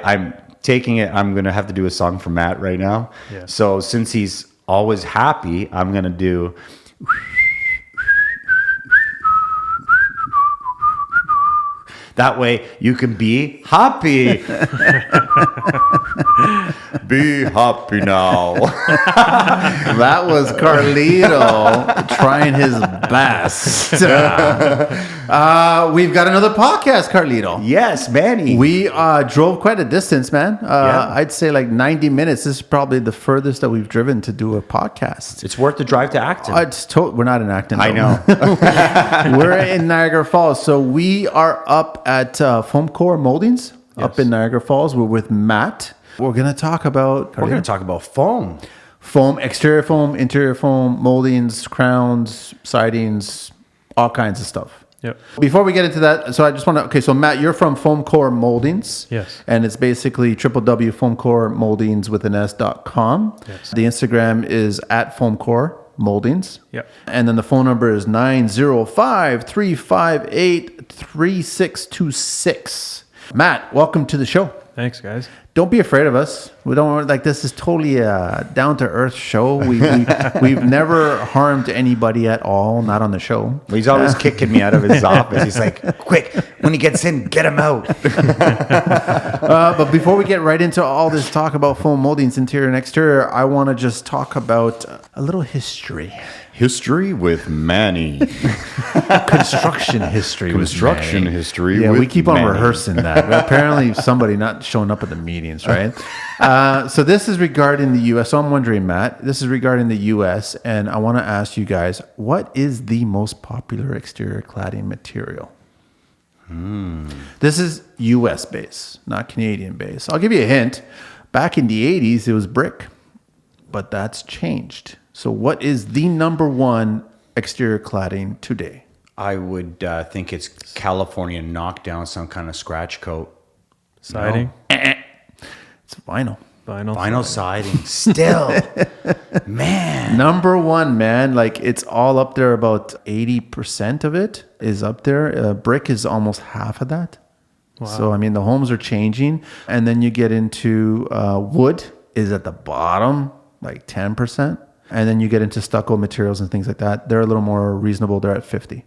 I'm taking it. I'm going to have to do a song for Matt right now. Yeah. So since he's always happy, I'm going to do... That way you can be happy. Be happy now. That was Carlito trying his best. We've got another podcast, Carlito. Yes, Manny. We drove quite a distance, man. Yeah. I'd say like 90 minutes. This is probably the furthest that we've driven to do a podcast. It's worth the drive to Acton. We're not in Acton. I know. We're in Niagara Falls. So we are up at Foamcore Mouldings up in Niagara Falls. We're with Matt. We're going to talk about... We're going to talk about foam. Foam, exterior foam, interior foam, moldings, crowns, sidings, all kinds of stuff. Yep. Before we get into that, so I just want to... Okay, so Matt, you're from Foamcore Mouldings. Yes. And it's basically www.foamcoremouldings.com. Yes. The Instagram is at Foamcore Mouldings. Yep. And then the phone number is 905-358-3626. Matt, welcome to the show. Thanks, guys. Don't be afraid of us. We don't like this is totally a down to earth show. We've never harmed anybody at all, not on the show. He's always kicking me out of his office. He's like, quick, when he gets in, get him out. But before we get right into all this talk about foam moldings, interior and exterior, I want to just talk about a little history. History with Manny. Construction history. Construction history Yeah, with we keep on Manny. rehearsing that. Apparently somebody not showing up at the meetings, right? So this is regarding the U.S. So I'm wondering, Matt, this is regarding the U.S. And I want to ask you guys, what is the most popular exterior cladding material? This is U.S. based, not Canadian based. I'll give you a hint. Back in the 80s, it was brick, but that's changed. So what is the number one exterior cladding today? I would think it's California knockdown, some kind of scratch coat. Siding. It's vinyl. Vinyl siding. Still. Man. Number one, man. Like it's all up there. About 80% of it is up there. Brick is almost half of that. Wow. So, I mean, the homes are changing. And then you get into wood is at the bottom, like 10%. And then you get into stucco materials and things like that. They're a little more reasonable. They're at 50.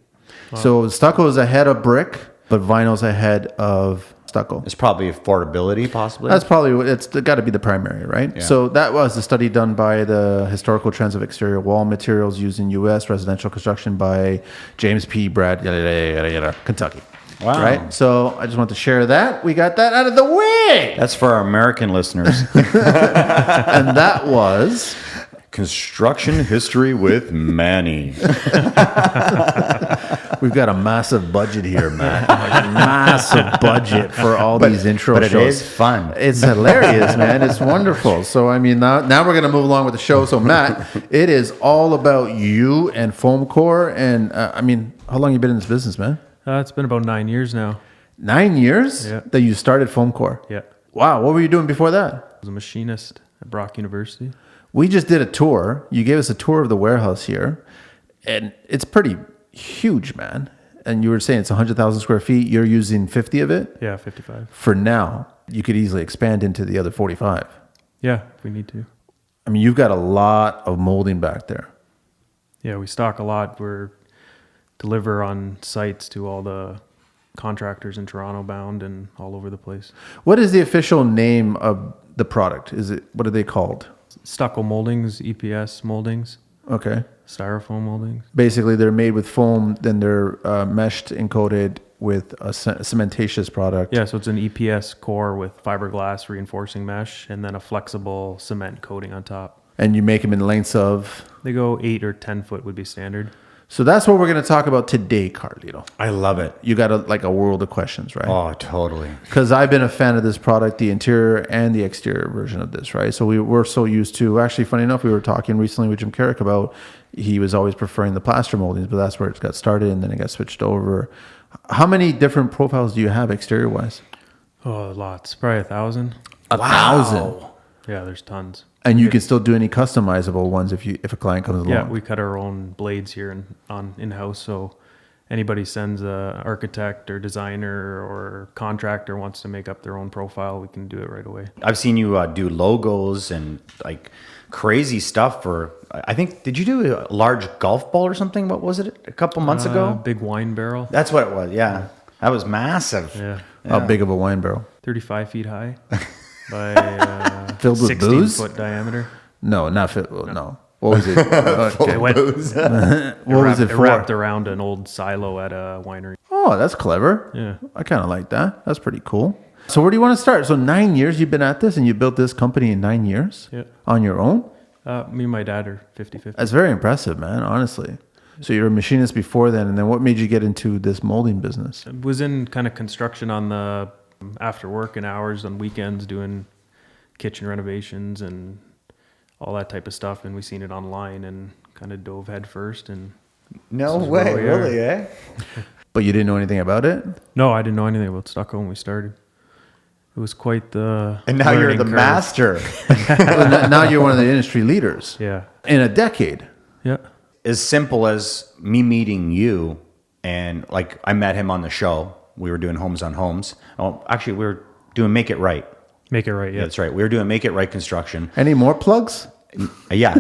Wow. So stucco is ahead of brick, but vinyl's ahead of stucco. It's probably affordability, possibly. That's probably, it's got to be the primary, right? Yeah. So that was a study done by the Historical Trends of Exterior Wall Materials Used in U.S. Residential Construction by James P. Brad, Kentucky. Wow. Right? So I just want to share that. We got that out of the way. That's for our American listeners. And that was... Construction history with Manny. We've got a massive budget here, man. Massive budget for all these intro but shows. But it is fun. It's hilarious, man. It's wonderful. So, I mean, now we're going to move along with the show. So, Matt, it is all about you and Foamcore. And, I mean, how long have you been in this business, man? It's been about 9 years now. 9 years? Yeah. That you started Foamcore? Yeah. Wow. What were you doing before that? I was a machinist at Brock University. We just did a tour. You gave us a tour of the warehouse here, and it's pretty huge, man. And you were saying it's 100,000 square feet. You're using 50 of it? Yeah, 55. For now, you could easily expand into the other 45. Yeah, if we need to. I mean, you've got a lot of molding back there. Yeah, we stock a lot. We're deliver on sites to all the contractors in Toronto bound and all over the place. What is the official name of the product? What are they called? Stucco moldings, EPS moldings. Okay. Styrofoam moldings. Basically, they're made with foam, then they're meshed and coated with a cementatious product. Yeah, so it's an EPS core with fiberglass reinforcing mesh and then a flexible cement coating on top. And you make them in lengths of? They go 8 or 10 foot would be standard. So that's what we're going to talk about today, Carlito. I love it. You got a world of questions, right? Oh, totally. Because I've been a fan of this product, the interior and the exterior version of this, right? So we're so used to, actually, funny enough, we were talking recently with Jim Carrick about, he was always preferring the plaster moldings, but that's where it got started and then it got switched over. How many different profiles do you have exterior-wise? Oh, lots. Probably 1,000. 1,000? Yeah, there's tons. And you can still do any customizable ones if a client comes along. Yeah, we cut our own blades here in house, so anybody sends a architect or designer or contractor wants to make up their own profile, we can do it right away. I've seen you do logos and like crazy stuff for, I think, did you do a large golf ball or something? What was it, a couple months ago? Big wine barrel. That's what it was, yeah. That was massive. Yeah. How big of a wine barrel? 35 feet high by Filled with 16 booze? foot diameter. No, not fit. No. What was it? Okay. It went, What was it it for? wrapped around an old silo at a winery. Oh, that's clever. Yeah. I kind of like that. That's pretty cool. So where do you want to start? So 9 years you've been at this and you built this company in 9 years? Yeah. On your own? Me and my dad are 50-50. That's very impressive, man, honestly. So you were a machinist before then, and then what made you get into this molding business? I was in kind of construction on the after work and hours on weekends doing kitchen renovations and all that type of stuff. And we seen it online and kind of dove head first. And No This is way, where we are. really, eh? But you didn't know anything about it? no, I didn't know anything about stucco when we started. It was quite the And now you're learning the curve. master. Well, now you're one of the industry leaders. Yeah. In a decade. Yeah. As simple as me meeting you, and like I met him on the show. We were doing Homes on Homes. Oh, actually, we were doing Make It Right. Make it right. Yeah, Yeah. that's right. We were doing Make It Right construction. Any more plugs? Yeah.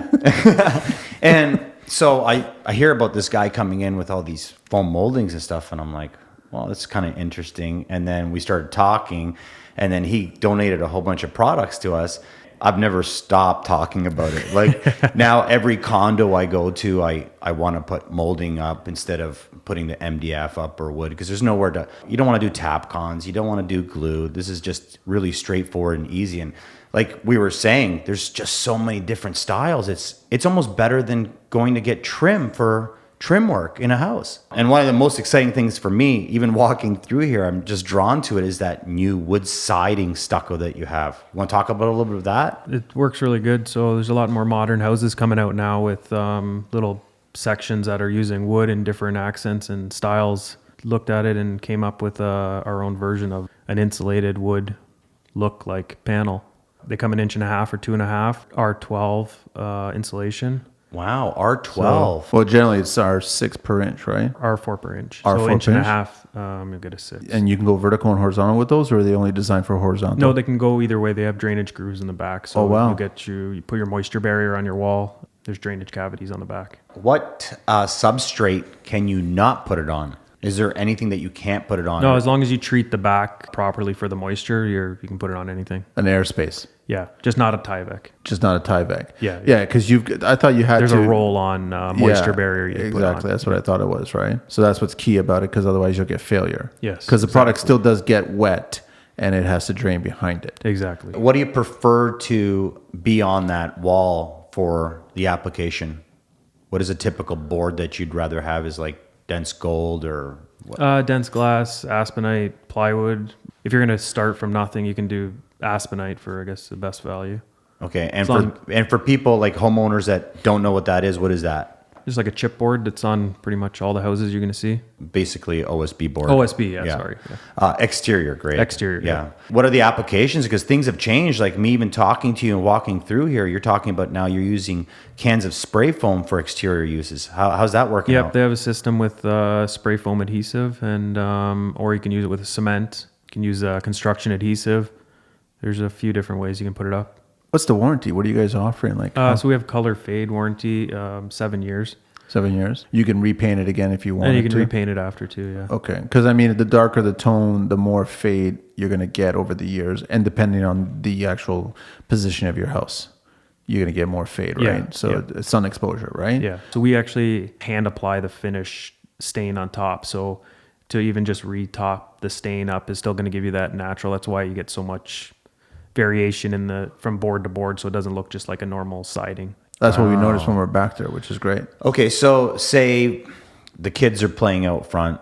And so I hear about this guy coming in with all these foam moldings and stuff, and I'm like, well, that's kind of interesting. And then we started talking, and then he donated a whole bunch of products to us. I've never stopped talking about it. Like now every condo I go to, I want to put molding up instead of putting the MDF up or wood, because there's nowhere to, you don't want to do tap cons. You don't want to do glue. This is just really straightforward and easy. And like we were saying, there's just so many different styles. It's almost better than going to get trim for trim work in a house. And one of the most exciting things for me, even walking through here, I'm just drawn to it, is that new wood siding stucco that you have. You want to talk about a little bit of that? It works really good. So there's a lot more modern houses coming out now with little sections that are using wood in different accents and styles. Looked at it and came up with our own version of an insulated wood look like panel. They come 1.5 inches or 2.5, R12 insulation. Wow, R12. Well, generally it's our 6 per inch, right? R4 per inch. R4 so per 1.5 inch, you'll get a 6. And you can go vertical and horizontal with those, or are they only designed for horizontal? No, they can go either way. They have drainage grooves in the back. So Oh, wow. you put your moisture barrier on your wall. There's drainage cavities on the back. What substrate can you not put it on? Is there anything that you can't put it on? No, as long as you treat the back properly for the moisture, you can put it on anything. An airspace, Yeah, just not a Tyvek. just not a Tyvek. Yeah. Yeah, because I thought you had There's to. a roll-on moisture Yeah, barrier you put exactly. on. That's what I thought it was, right? So that's what's key about it, because otherwise you'll get failure. Yes, Because the product still does get wet, and it has to drain behind it. Exactly. What do you prefer to be on that wall for the application? What is a typical board that you'd rather have? Is like dense gold or what? Dense glass, aspenite, plywood. If you're going to start from nothing, you can do aspenite for, I guess, the best value. Okay, and As for people like homeowners that don't know what that is, what is that? Just like a chipboard that's on pretty much all the houses you're going to see. Basically OSB board. OSB, yeah. Sorry. Yeah. Exterior, great. Exterior, yeah. What are the applications? Because things have changed. Like me even talking to you and walking through here, you're talking about now you're using cans of spray foam for exterior uses. How's that working Yep, out? they have a system with spray foam adhesive, and or you can use it with a cement. You can use construction adhesive. There's a few different ways you can put it up. What's the warranty? What are you guys offering? Like So we have color fade warranty, 7 years. 7 years? You can repaint it again if you want And you can to. repaint it after too, yeah. Okay, because I mean, the darker the tone, the more fade you're going to get over the years, and depending on the actual position of your house, you're going to get more fade, Yeah, right? So it's sun exposure, right? Yeah. So we actually hand apply the finish stain on top. So to even just retop the stain up is still going to give you that natural. That's why you get so much variation from board to board, so it doesn't look just like a normal siding. That's what we noticed when we're back there, which is great. Okay, so say the kids are playing out front,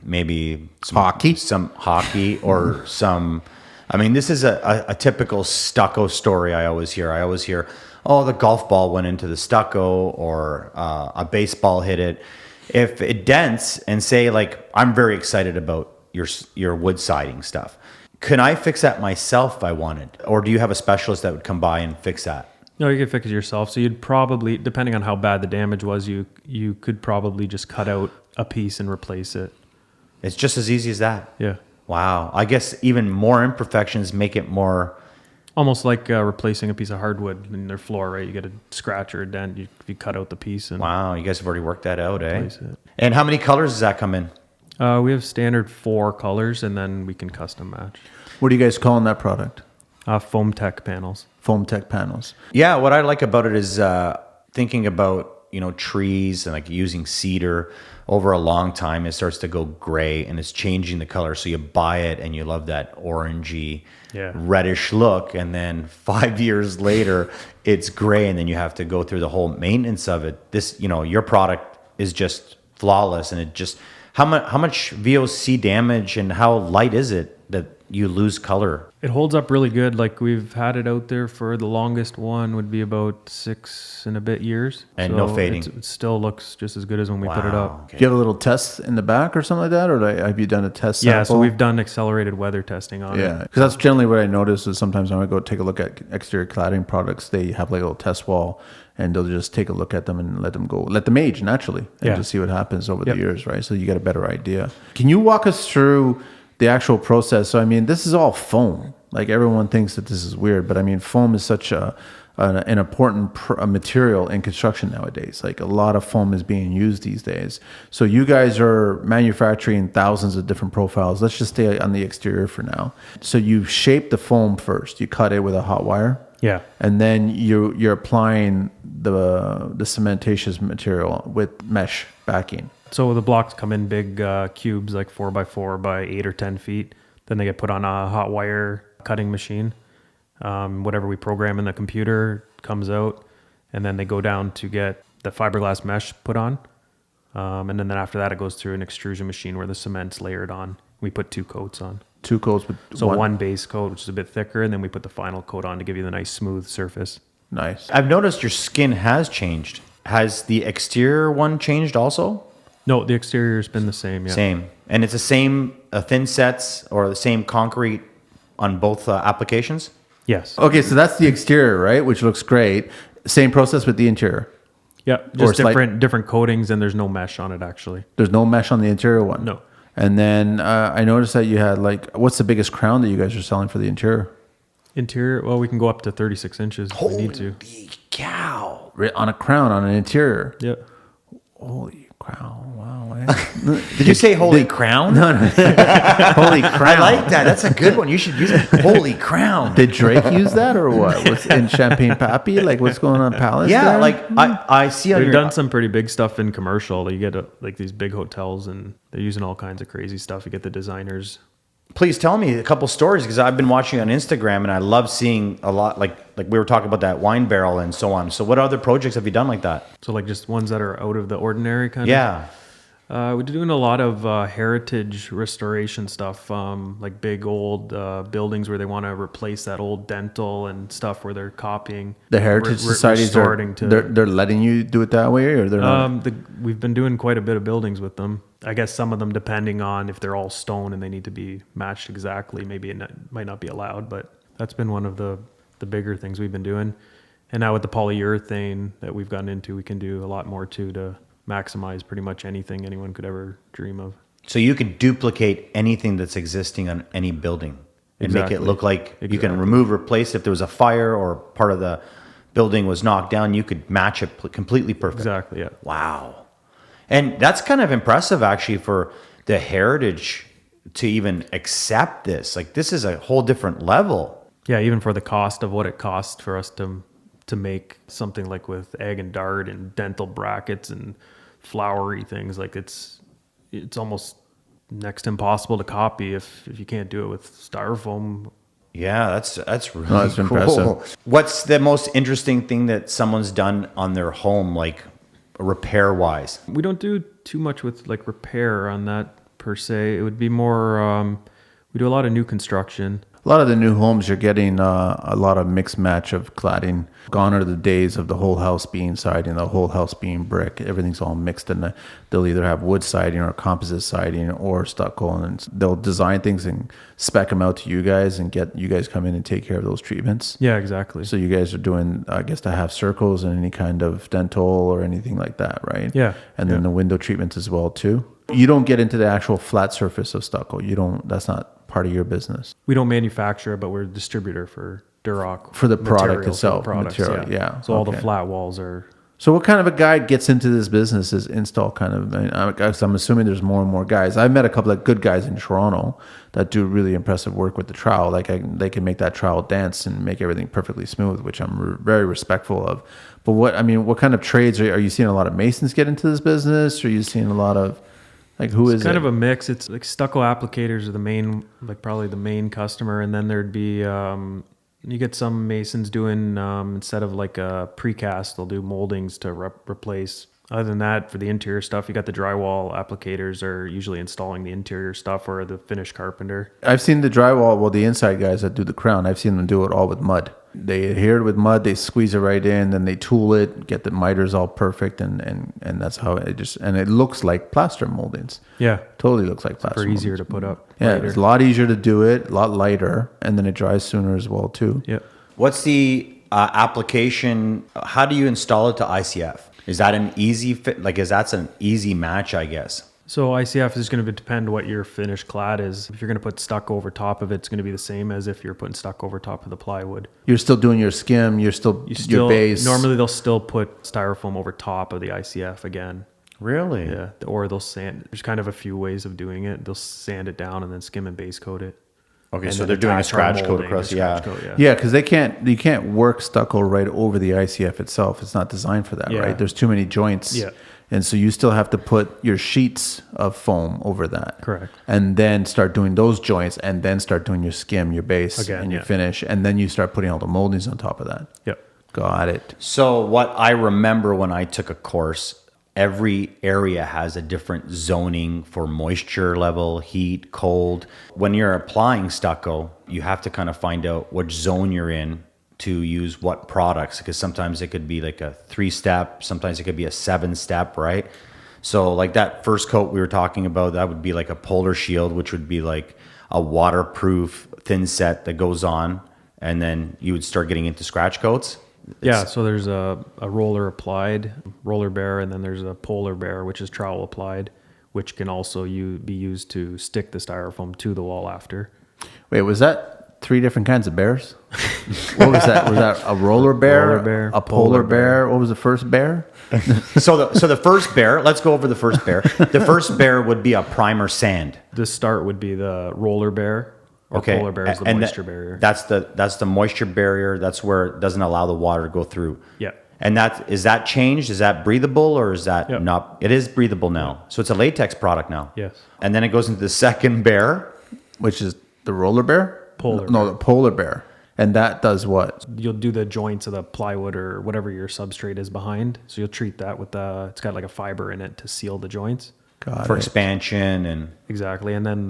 maybe some hockey or some, I mean, this is a typical stucco story I always hear. I always hear, oh, the golf ball went into the stucco, or a baseball hit it. If it dents, and say like, I'm very excited about your wood siding stuff. Can I fix that myself if I wanted? Or do you have a specialist that would come by and fix that? No, you can fix it yourself. So you'd probably, depending on how bad the damage was, you could probably just cut out a piece and replace it. It's just as easy as that. Yeah. Wow. I guess even more imperfections make it more. Almost like replacing a piece of hardwood in their floor, right? You get a scratch or a dent, you cut out the piece and Wow. You guys have already worked that out, eh? replace it. And how many colors does that come in? We have standard 4 colors, and then we can custom match. What are you guys calling that product? Foam Tech panels. Foam Tech panels. Yeah. What I like about it is thinking about, trees and like using cedar over a long time, it starts to go gray and it's changing the color. So you buy it and you love that orangey, reddish look. And then 5 years later, it's gray. And then you have to go through the whole maintenance of it. This, your product is just flawless. And it just, how much VOC damage and how light is it that you lose color? It holds up really good. Like we've had it out there for the longest one would be about 6 and a bit years. And no fading. It still looks just as good as when we put it up. Okay. Do you have a little test in the back or something like that? Or have you done a test sample? Yeah, so we've done accelerated weather testing on it. Yeah, because that's generally what I notice is sometimes when I go take a look at exterior cladding products, they have like a little test wall and they'll just take a look at them and let them age naturally and just see what happens over the years, right? So you get a better idea. Can you walk us through the actual process? So, I mean, this is all foam. Like everyone thinks that this is weird, but I mean, foam is such an important material in construction nowadays. Like a lot of foam is being used these days. So you guys are manufacturing thousands of different profiles. Let's just stay on the exterior for now. So you shape the foam first. You cut it with a hot wire. Yeah. And then you're applying the cementatious material with mesh backing. So the blocks come in big cubes, like 4x4 by 8 or 10 feet. Then they get put on a hot wire cutting machine. Whatever we program in the computer comes out, and then they go down to get the fiberglass mesh put on. And then after that, it goes through an extrusion machine where the cement's layered on. We put 2 coats on. 2 coats with one base coat, which is a bit thicker, and then we put the final coat on to give you the nice smooth surface. Nice. I've noticed your skin has changed. Has the exterior one changed also? No, the exterior's been the same. Yeah. Same. And it's the same thin sets or the same concrete on both applications? Yes. Okay, so that's the exterior, right? Which looks great. Same process with the interior. Yeah, just different coatings, and there's no mesh on it actually. There's no mesh on the interior one? No. And then I noticed that you had what's the biggest crown that you guys are selling for the interior? Interior, well, we can go up to 36 inches if we need to. Holy cow. On a crown, on an interior? Yeah. Holy crown, wow. Did you say holy crown? No. Holy crown. I like that. That's a good one. You should use it. Holy crown. Did Drake use that or what? What's in Champagne Pappy? Like what's going on Palace? Yeah, there? like I see on We've your... done some pretty big stuff in commercial. You get like these big hotels, and they're using all kinds of crazy stuff. You get the designers. Please tell me a couple stories, because I've been watching on Instagram and I love seing a lot, like we were talking about that wine barrel and so on. So what other projects have you done like that? So like just ones that are out of the ordinary kind of. Yeah. We're doing a lot of heritage restoration stuff, like big old buildings where they want to replace that old dental and stuff where they're copying. The heritage societies they're letting you do it that way, or they're not? We've been doing quite a bit of buildings with them. I guess some of them, depending on if they're all stone and they need to be matched exactly, maybe it might not be allowed. But that's been one of the bigger things we've been doing. And now with the polyurethane that we've gotten into, we can do a lot more too to maximize pretty much anything anyone could ever dream of. So you can duplicate anything that's existing on any building and make it look like you can replace. If there was a fire or part of the building was knocked down, you could match it completely perfect. Exactly, yeah. Wow. And that's kind of impressive actually for the heritage to even accept this. Like this is a whole different level. Yeah, even for the cost of what it costs for us to make something like with egg and dart and dental brackets and flowery things, like it's almost next to impossible to copy if you can't do it with styrofoam. Yeah, that's really that's cool. impressive. What's the most interesting thing that someone's done on their home, like repair wise? We don't do too much with like repair on that per se. It would be more we do a lot of new construction. A lot of the new homes, you're getting a lot of mixed match of cladding. Gone are the days of the whole house being siding, the whole house being brick. Everything's all mixed, and they'll either have wood siding or composite siding or stucco, and they'll design things and spec them out to you guys and get you guys come in and take care of those treatments. Yeah, exactly. So you guys are doing, I guess, to have circles and any kind of dental or anything like that, right? Yeah. And then the window treatments as well too. You don't get into the actual flat surface of stucco. You don't. That's not part of your business. We don't manufacture it, but we're a distributor for Duroc. For the product material, itself, for the products, material, yeah. So all the Okay. flat walls are... So what kind of a guy gets into this business is install kind of, I'm assuming there's more and more guys. I've met a couple of good guys in Toronto that do really impressive work with the trowel. Like they can make that trowel dance and make everything perfectly smooth, which I'm very respectful of. But what kind of trades are you seeing? A lot of masons get into this business? Or are you seeing a lot of, like, who It's is kind it? of a mix. It's like stucco applicators are the main, like probably the main customer. And then there'd be, you get some masons doing, instead of like a precast, they'll do moldings to replace. Other than that, for the interior stuff, you got the drywall applicators are usually installing the interior stuff, or the finished carpenter. I've seen the drywall, well, the inside guys that do the crown, I've seen them do it all with mud. They adhere it with mud, they squeeze it right in, then they tool it, get the miters all perfect, and that's how it just, and it looks like plaster moldings. Yeah. Totally looks like plaster For easier moldings. to put up. Yeah, later. it's a lot easier to do it, a lot lighter, and then it dries sooner as well too. Yeah. What's the application? How do you install it to ICF? Is that an easy fit? Like, is that an easy match, I guess? So ICF is going to depend what your finished clad is. If you're going to put stucco over top of it, it's going to be the same as if you're putting stucco over top of the plywood. You're still doing your skim, your base. Normally they'll still put styrofoam over top of the ICF again. Really? Yeah. Or they'll sand. There's kind of a few ways of doing it. They'll sand it down and then skim and base coat it. Okay, And so then they're doing a attach our scratch coat molding, across. a Yeah. scratch coat, Yeah, because you can't work stucco right over the ICF itself. It's not designed for that, Yeah. right? There's too many joints. Yeah. And so you still have to put your sheets of foam over that. Correct. And then start doing those joints, and then start doing your skim, your base, Again, and your yeah. finish. And then you start putting all the moldings on top of that. Yep. Got it. So what I remember when I took a course, every area has a different zoning for moisture level, heat, cold. When you're applying stucco, you have to kind of find out which zone you're in to use what products, because sometimes it could be like a 3-step, sometimes it could be a 7-step, right? So like that first coat we were talking about, that would be like a polar shield, which would be like a waterproof thin set that goes on, and then you would start getting into scratch coats. Yeah, so there's a roller applied, roller bear, and then there's a polar bear, which is trowel applied, which can also be used to stick the styrofoam to the wall after. Wait, was that 3 different kinds of bears? What was that? Was that a roller bear, Roller bear, a polar bear? What was the first bear? So the first bear, let's go over the first bear. The first bear would be a primer sand. The start would be the roller bear. Or Okay. polar bear is the And moisture barrier. That's the moisture barrier. That's where it doesn't allow the water to go through. Yeah. And is that changed? Is that breathable, or is that Yep. not? It is breathable now. So it's a latex product now. Yes. And then it goes into the second bear. Which is the roller bear? Polar No, bear. the polar bear. And that does what? You'll do the joints of the plywood or whatever your substrate is behind. So you'll treat that with it's got like a fiber in it to seal the joints. Got For it. expansion and Exactly. And then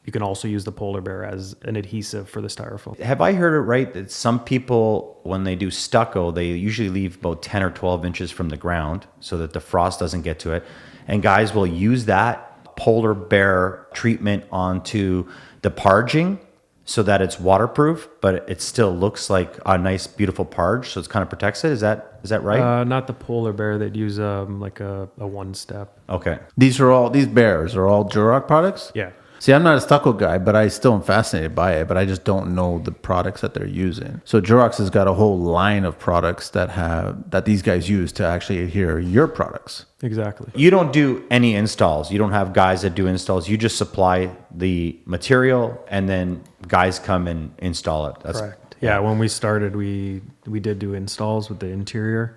you can also use the polar bear as an adhesive for the styrofoam. have I heard it right that some people, when they do stucco, they usually leave about 10 or 12 inches from the ground so that the frost doesn't get to it. And guys will use that polar bear treatment onto the parging so that it's waterproof, but it still looks like a nice, beautiful parge. So it kind of protects it. Is that right? Not the polar bear. They'd use like a 1-step. Okay. These bears are all Duroc products? Yeah. See, I'm not a stucco guy, but I still am fascinated by it, but I just don't know the products that they're using. So Duroc has got a whole line of products that these guys use to actually adhere your products. Exactly. You don't do any installs. You don't have guys that do installs. You just supply the material and then guys come and install it. That's Correct. Yeah. When we started, we did do installs with the interior.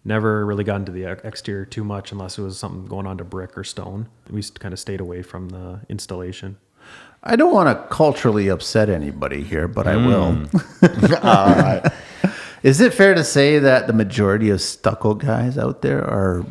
Never really got into the exterior too much unless it was something going on to brick or stone. We kind of stayed away from the installation. I don't want to culturally upset anybody here, but I will. Is it fair to say that the majority of stucco guys out there are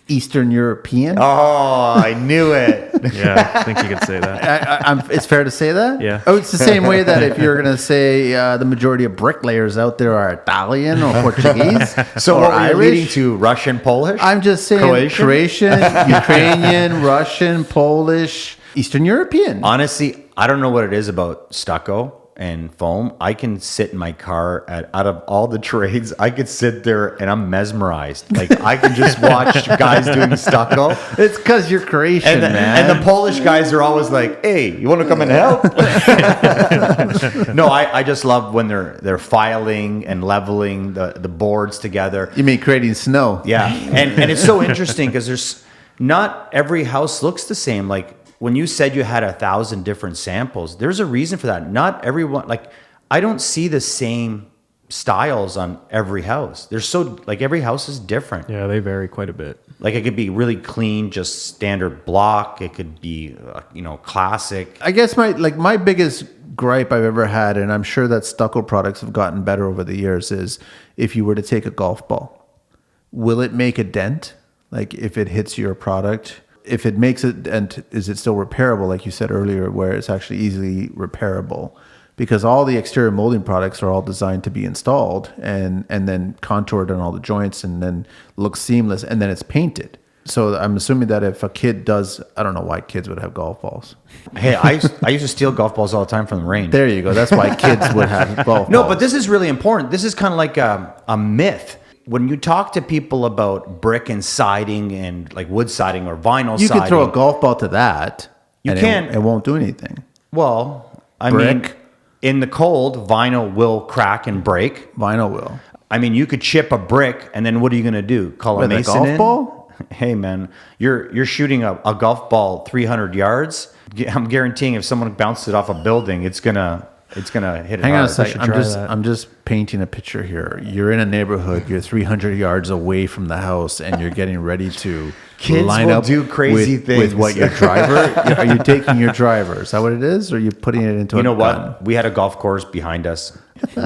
Eastern European. Oh, I knew it. Yeah, I think you could say that. It's fair to say that? Yeah. Oh, it's the same way that if you're going to say the majority of bricklayers out there are Italian or Portuguese So or what were you leading Irish. to? Russian, Polish? I'm just saying Croatian, Ukrainian, Russian, Polish, Eastern European. Honestly, I don't know what it is about stucco and foam. I can sit in my car out of all the trades. I could sit there and I'm mesmerized. Like I can just watch guys doing stucco. It's because you're Croatian, man. And the Polish guys are always like, "Hey, you want to come and help?" No, I just love when they're filing and leveling the boards together. You mean creating snow? Yeah, and it's so interesting because there's not every house looks the same. Like when you said you had 1,000 different samples, there's a reason for that. Not everyone, like I don't see the same styles on every house. They're so like every house is different. Yeah, they vary quite a bit. Like it could be really clean, just standard block. It could be, classic. I guess my biggest gripe I've ever had, and I'm sure that stucco products have gotten better over the years, is if you were to take a golf ball, will it make a dent? Like if it hits your product, if it makes a dent, is it still repairable? Like you said earlier, where it's actually easily repairable, because all the exterior molding products are all designed to be installed and then contoured on all the joints and then look seamless, and then it's painted. So I'm assuming that if a kid does, I don't know why kids would have golf balls. Hey, I used to steal golf balls all the time from the range. There you go. That's why kids would have golf balls. No, but this is really important. This is kind of like a myth. When you talk to people about brick and siding and like wood siding or vinyl you siding, could throw a golf ball to that. You and can. It won't do anything. Well, I Brick. mean, in the cold, vinyl will crack and break. Vinyl will. I mean, you could chip a brick, and then what are you going to do? Call a With a mason golf in? ball? Hey, man, you're shooting a golf ball 300 yards. I'm guaranteeing if someone bounced it off a building, it's gonna hit it Hang on a hard. second. try that. I'm just painting a picture here. You're in a neighborhood. You're 300 yards away from the house, and you're getting ready to Kids line will up do crazy with things. what your driver? Are you taking your driver? Is that what it is, or are you putting it into? You know gun? what? We had a golf course behind us.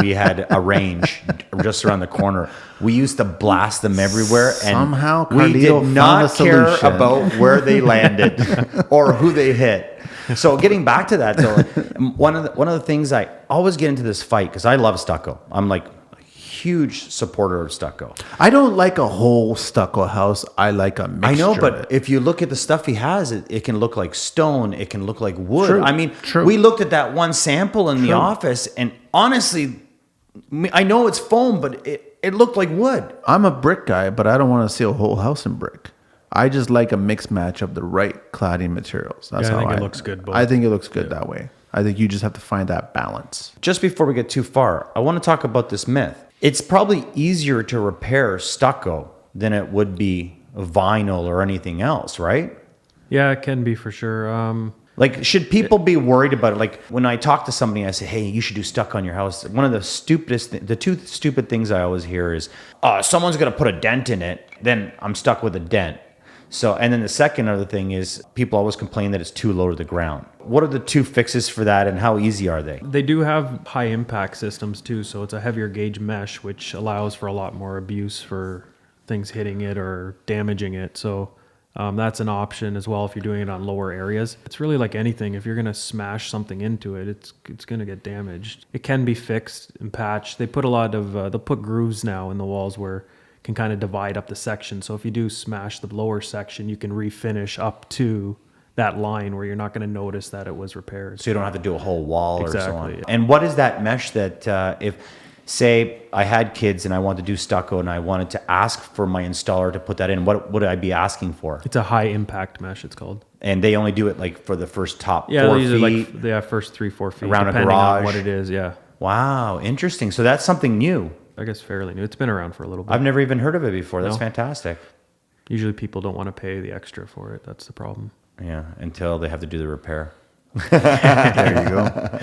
We had a range just around the corner. We used to blast them everywhere, and Somehow we Carlito did found not a care solution. about where they landed or who they hit. So getting back to that, though, one of the things I always get into this fight because I love stucco. I'm like a huge supporter of stucco. I don't like a whole stucco house. I like a mixture. I know, of but it. if you look at the stuff he has, it can look like stone. It can look like wood. True, I mean, true. we looked at that one sample in the office, and honestly, I know it's foam, but it looked like wood. I'm a brick guy, but I don't want to see a whole house in brick. I just like a mixed match of the right cladding materials. That's Yeah, I how think it looks good both. I think it looks good that way. I think you just have to find that balance. Just before we get too far, I want to talk about this myth. It's probably easier to repair stucco than it would be vinyl or anything else, right? Yeah, it can be for sure. Like, should people be worried about it? Like, when I talk to somebody, I say, hey, you should do stucco on your house. One of the two stupid things I always hear is, someone's going to put a dent in it, then I'm stuck with a dent. So, and then the second other thing is people always complain that it's too low to the ground. What are the two fixes for that, and how easy are they? They do have high impact systems too, so it's a heavier gauge mesh, which allows for a lot more abuse for things hitting it or damaging it. So that's an option as well if you're doing it on lower areas. It's really like anything. If you're going to smash something into it, it's going to get damaged. It can be fixed and patched. They put a lot of they'll put grooves now in the walls where can kind of divide up the section. So if you do smash the lower section, you can refinish up to that line where you're not going to notice that it was repaired. So you don't have to do a whole wall or so Exactly, on. yeah. And what is that mesh that if, say, I had kids and I wanted to do stucco and I wanted to ask for my installer to put that in, what would I be asking for? It's a high impact mesh, it's called. And they only do it like for the first top 4 Yeah, they're feet? usually like first 3-4 feet, Around a depending on garage. what it is. Yeah, Wow, interesting. So that's something new. I guess fairly new. It's been around for a little bit. I've never even heard of it before. That's No. fantastic. Usually people don't want to pay the extra for it. That's the problem. Yeah, until they have to do the repair. There you go.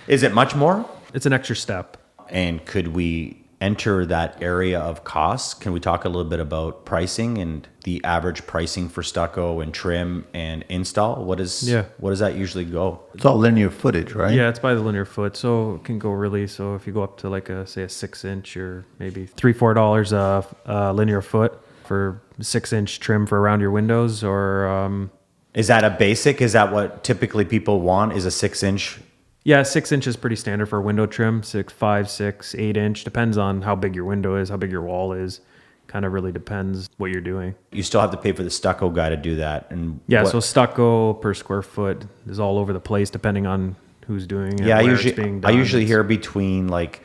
Is it much more? It's an extra step. And could we enter that area of costs? Can we talk a little bit about pricing and the average pricing for stucco and trim and install? What does that usually go? It's all linear footage, right? Yeah, it's by the linear foot, so it can go really. So if you go up to like say a 6-inch or maybe $3-4 a linear foot, for 6-inch trim for around your windows, or Is that a basic? Is that what typically people want? Is a 6-inch? yeah, 6 inch is pretty standard for window trim. 6, 5, 6, 8-inch depends on how big your window is, how big your wall is. Kind of really depends what you're doing. You still have to pay for the stucco guy to do that. And Yeah, so stucco per square foot is all over the place depending on who's doing it. yeah, where it's being I done. usually hear between like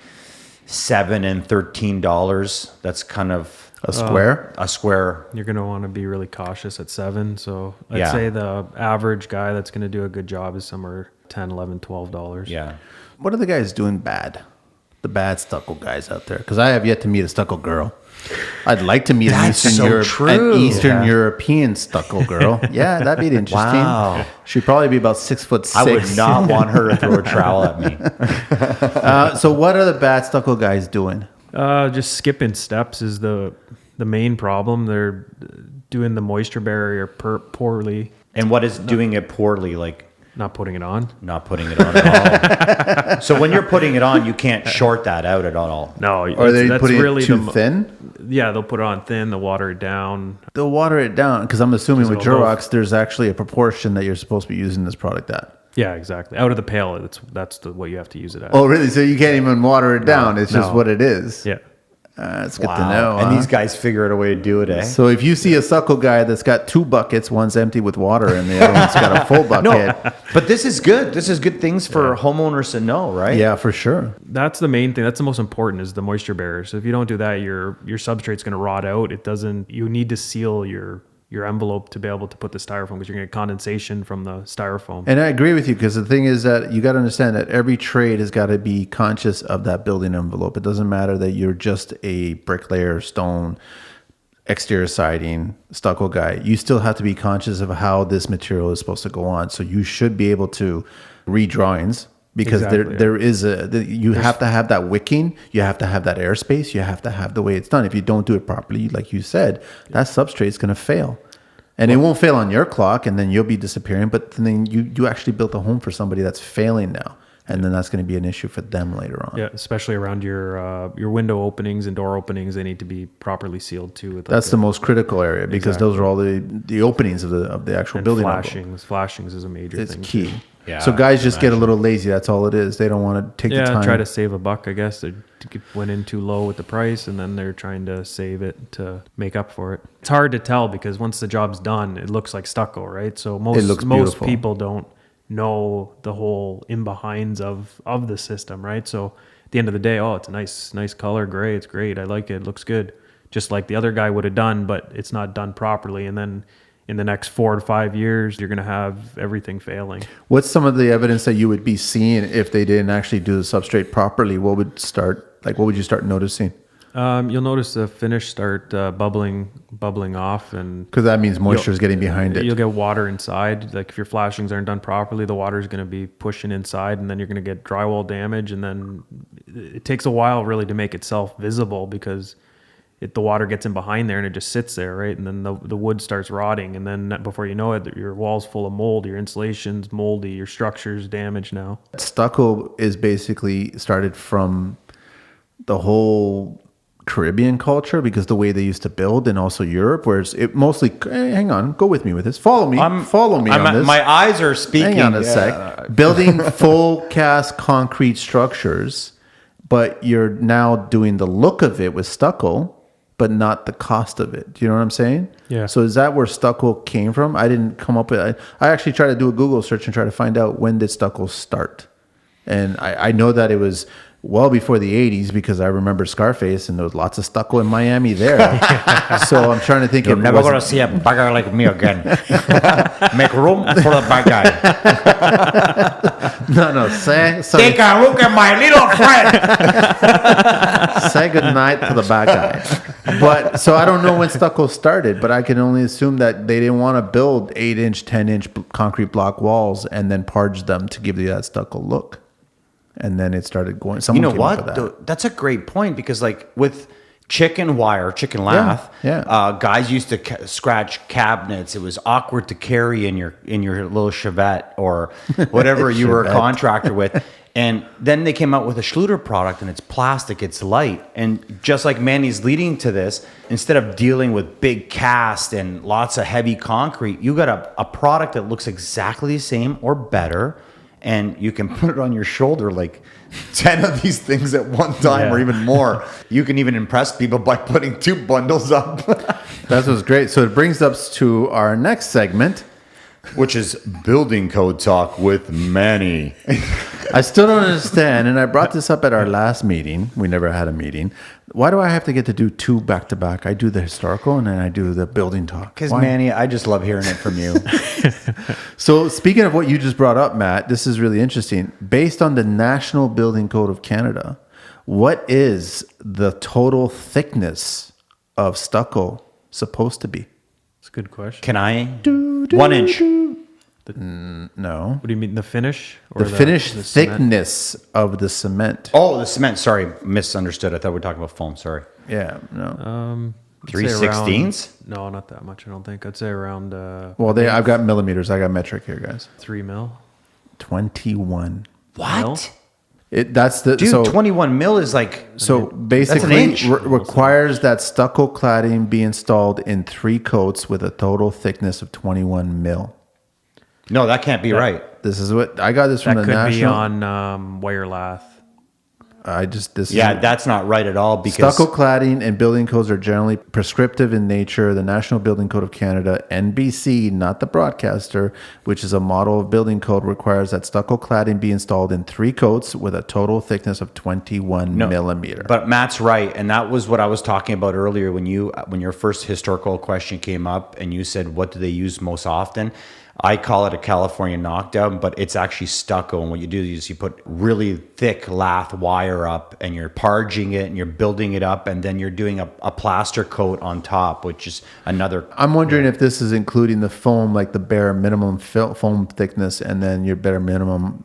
$7 and $13. That's kind of A square? a square. You're going to want to be really cautious at 7. So I'd Yeah. say the average guy that's going to do a good job is somewhere $10, $11, $12. Yeah. What are the guys doing bad? The bad stucco guys out there? Because I have yet to meet a stucco girl. I'd like to meet That's so an true. Eastern Yeah. European stucco girl. Yeah, that'd be interesting. Wow. She'd probably be about 6'6". I would not want her to throw a trowel at me. So what are the bad stucco guys doing? Just skipping steps is the main problem. They're doing the moisture barrier poorly, And what is doing it poorly? Like not putting it on. not putting it on at all. So when you're putting it on, you can't short that out at all. No, Are they that's putting really it too thin? Yeah, they'll put it on thin, they'll water it down. They'll water it down because I'm assuming with it'll go- Durox, there's actually a proportion that you're supposed to be using this product at. Yeah, exactly. Out of the pail, that's what you have to use it at. Oh, really? So you can't even water it down. It's just no. what it is. Yeah. That's good Wow. to know. And huh? these guys figure out a way to do it, eh? So if you see a stucco guy that's got 2 buckets, one's empty with water and the other one's got a full bucket. No, but this is good. This is good things for homeowners to know, right? Yeah, for sure. That's the main thing. That's the most important is the moisture barrier. So if you don't do that, your substrate's going to rot out. It doesn't. You need to seal your envelope to be able to put the styrofoam because you're going to get condensation from the styrofoam. And I agree with you because the thing is that you got to understand that every trade has got to be conscious of that building envelope. It doesn't matter that you're just a bricklayer, stone, exterior siding, stucco guy. You still have to be conscious of how this material is supposed to go on. So you should be able to read drawings because Exactly. there is you have to have that wicking, you have to have that airspace, you have to have the way it's done. If you don't do it properly, like you said, that substrate is going to fail. And it won't fail on your clock, and then you'll be disappearing. But then you actually built a home for somebody that's failing now, and then that's going to be an issue for them later on. Yeah, especially around your window openings and door openings, they need to be properly sealed too. With That's the most critical area because those are all the openings of the actual building envelope. Flashings is a major It's thing. key. too. Yeah, So guys just get a little lazy. That's all it is. They don't want to take the Yeah, time. try to save a buck. I guess they went in too low with the price, and then they're trying to save it to make up for it. It's hard to tell because once the job's done, it looks like stucco, right? So looks most beautiful. people don't know the whole in behinds of the system, right? So at the end of the day, oh, it's a nice color, gray. It's great. I like it. It looks good, just like the other guy would have done, but it's not done properly, and then in the next 4 to 5 years, you're going to have everything failing. What's some of the evidence that you would be seeing if they didn't actually do the substrate properly? What would you start noticing? You'll notice the finish start bubbling off, and Because that means moisture is getting behind it. you'll get water inside. Like if your flashings aren't done properly, the water is going to be pushing inside, and then you're going to get drywall damage. And then it takes a while really to make itself visible because the water gets in behind there and it just sits there, right? And then the wood starts rotting, and then before you know it, your wall's full of mold, your insulation's moldy, your structure's damaged now. Stucco is basically started from the whole Caribbean culture because the way they used to build, and also Europe, whereas it mostly. Hang on, go with me with this. Follow me on this. My eyes are speaking. Hang on a sec. Building full cast concrete structures, but you're now doing the look of it with stucco, but not the cost of it. Do you know what I'm saying? Yeah. So is that where stucco came from? I didn't come up with it. I actually tried to do a Google search and try to find out when did stucco start. And I know that it was well before the 80s because I remember Scarface and there was lots of stucco in Miami there. So I'm trying to think. You're never going to see a bagger like me again. Make room for the bad guy. No. Take a look at my little friend. Say goodnight to the bad guy. But so I don't know when stucco started, but I can only assume that they didn't want to build 8-inch, 10-inch concrete block walls and then parge them to give you that stucco look. And then it started going. Someone You know came up what? with that. That's a great point because, like, with chicken wire, chicken lath, yeah. Guys used to scratch cabinets. It was awkward to carry in your little Chevette or whatever you were a Chevette. contractor with. And then they came out with a Schluter product, and it's plastic, it's light. And just like Manny's leading to this, instead of dealing with big cast and lots of heavy concrete, you got a product that looks exactly the same or better, and you can put it on your shoulder like 10 of these things at one time or even more. You can even impress people by putting 2 bundles up. That was great. So it brings us to our next segment, which is building code talk with Manny. I still don't understand, and I brought this up at our last meeting. We never had a meeting. Why do I have to get to do 2 back to back? I do the historical and then I do the building talk. Because Manny, I just love hearing it from you. So speaking of what you just brought up, Matt, this is really interesting. Based on the National Building Code of Canada, what is the total thickness of stucco supposed to be? It's a good question. Can I? 1 inch. No. What do you mean, the finish? Or The finished the cement? thickness of the cement. Oh, the cement. Sorry, misunderstood. I thought we were talking about foam. Sorry. Yeah, no. I'd say 3/16? No, not that much. I don't think. I'd say around Well, I've got millimeters. I got metric here, guys. 3 mil. 21. What? Mil? That's the Dude, so 21 mil is like... so That's an basically inch. requires that stucco cladding be installed in 3 coats with a total thickness of 21 mil. No, that can't be right. This is what I got this from That the could national. be on wire lath. Yeah, that's not right at all because... Stucco cladding and building codes are generally prescriptive in nature. The National Building Code of Canada, NBC, not the broadcaster, which is a model of building code, requires that stucco cladding be installed in 3 coats with a total thickness of 21 millimeter. But Matt's right, and that was what I was talking about earlier when your first historical question came up and you said, what do they use most often? I call it a California knockdown, but it's actually stucco. And what you do is you put really thick lath wire up and you're parging it and you're building it up. And then you're doing a plaster coat on top, which is another. I'm wondering if this is including the foam, like the bare minimum foam thickness, and then your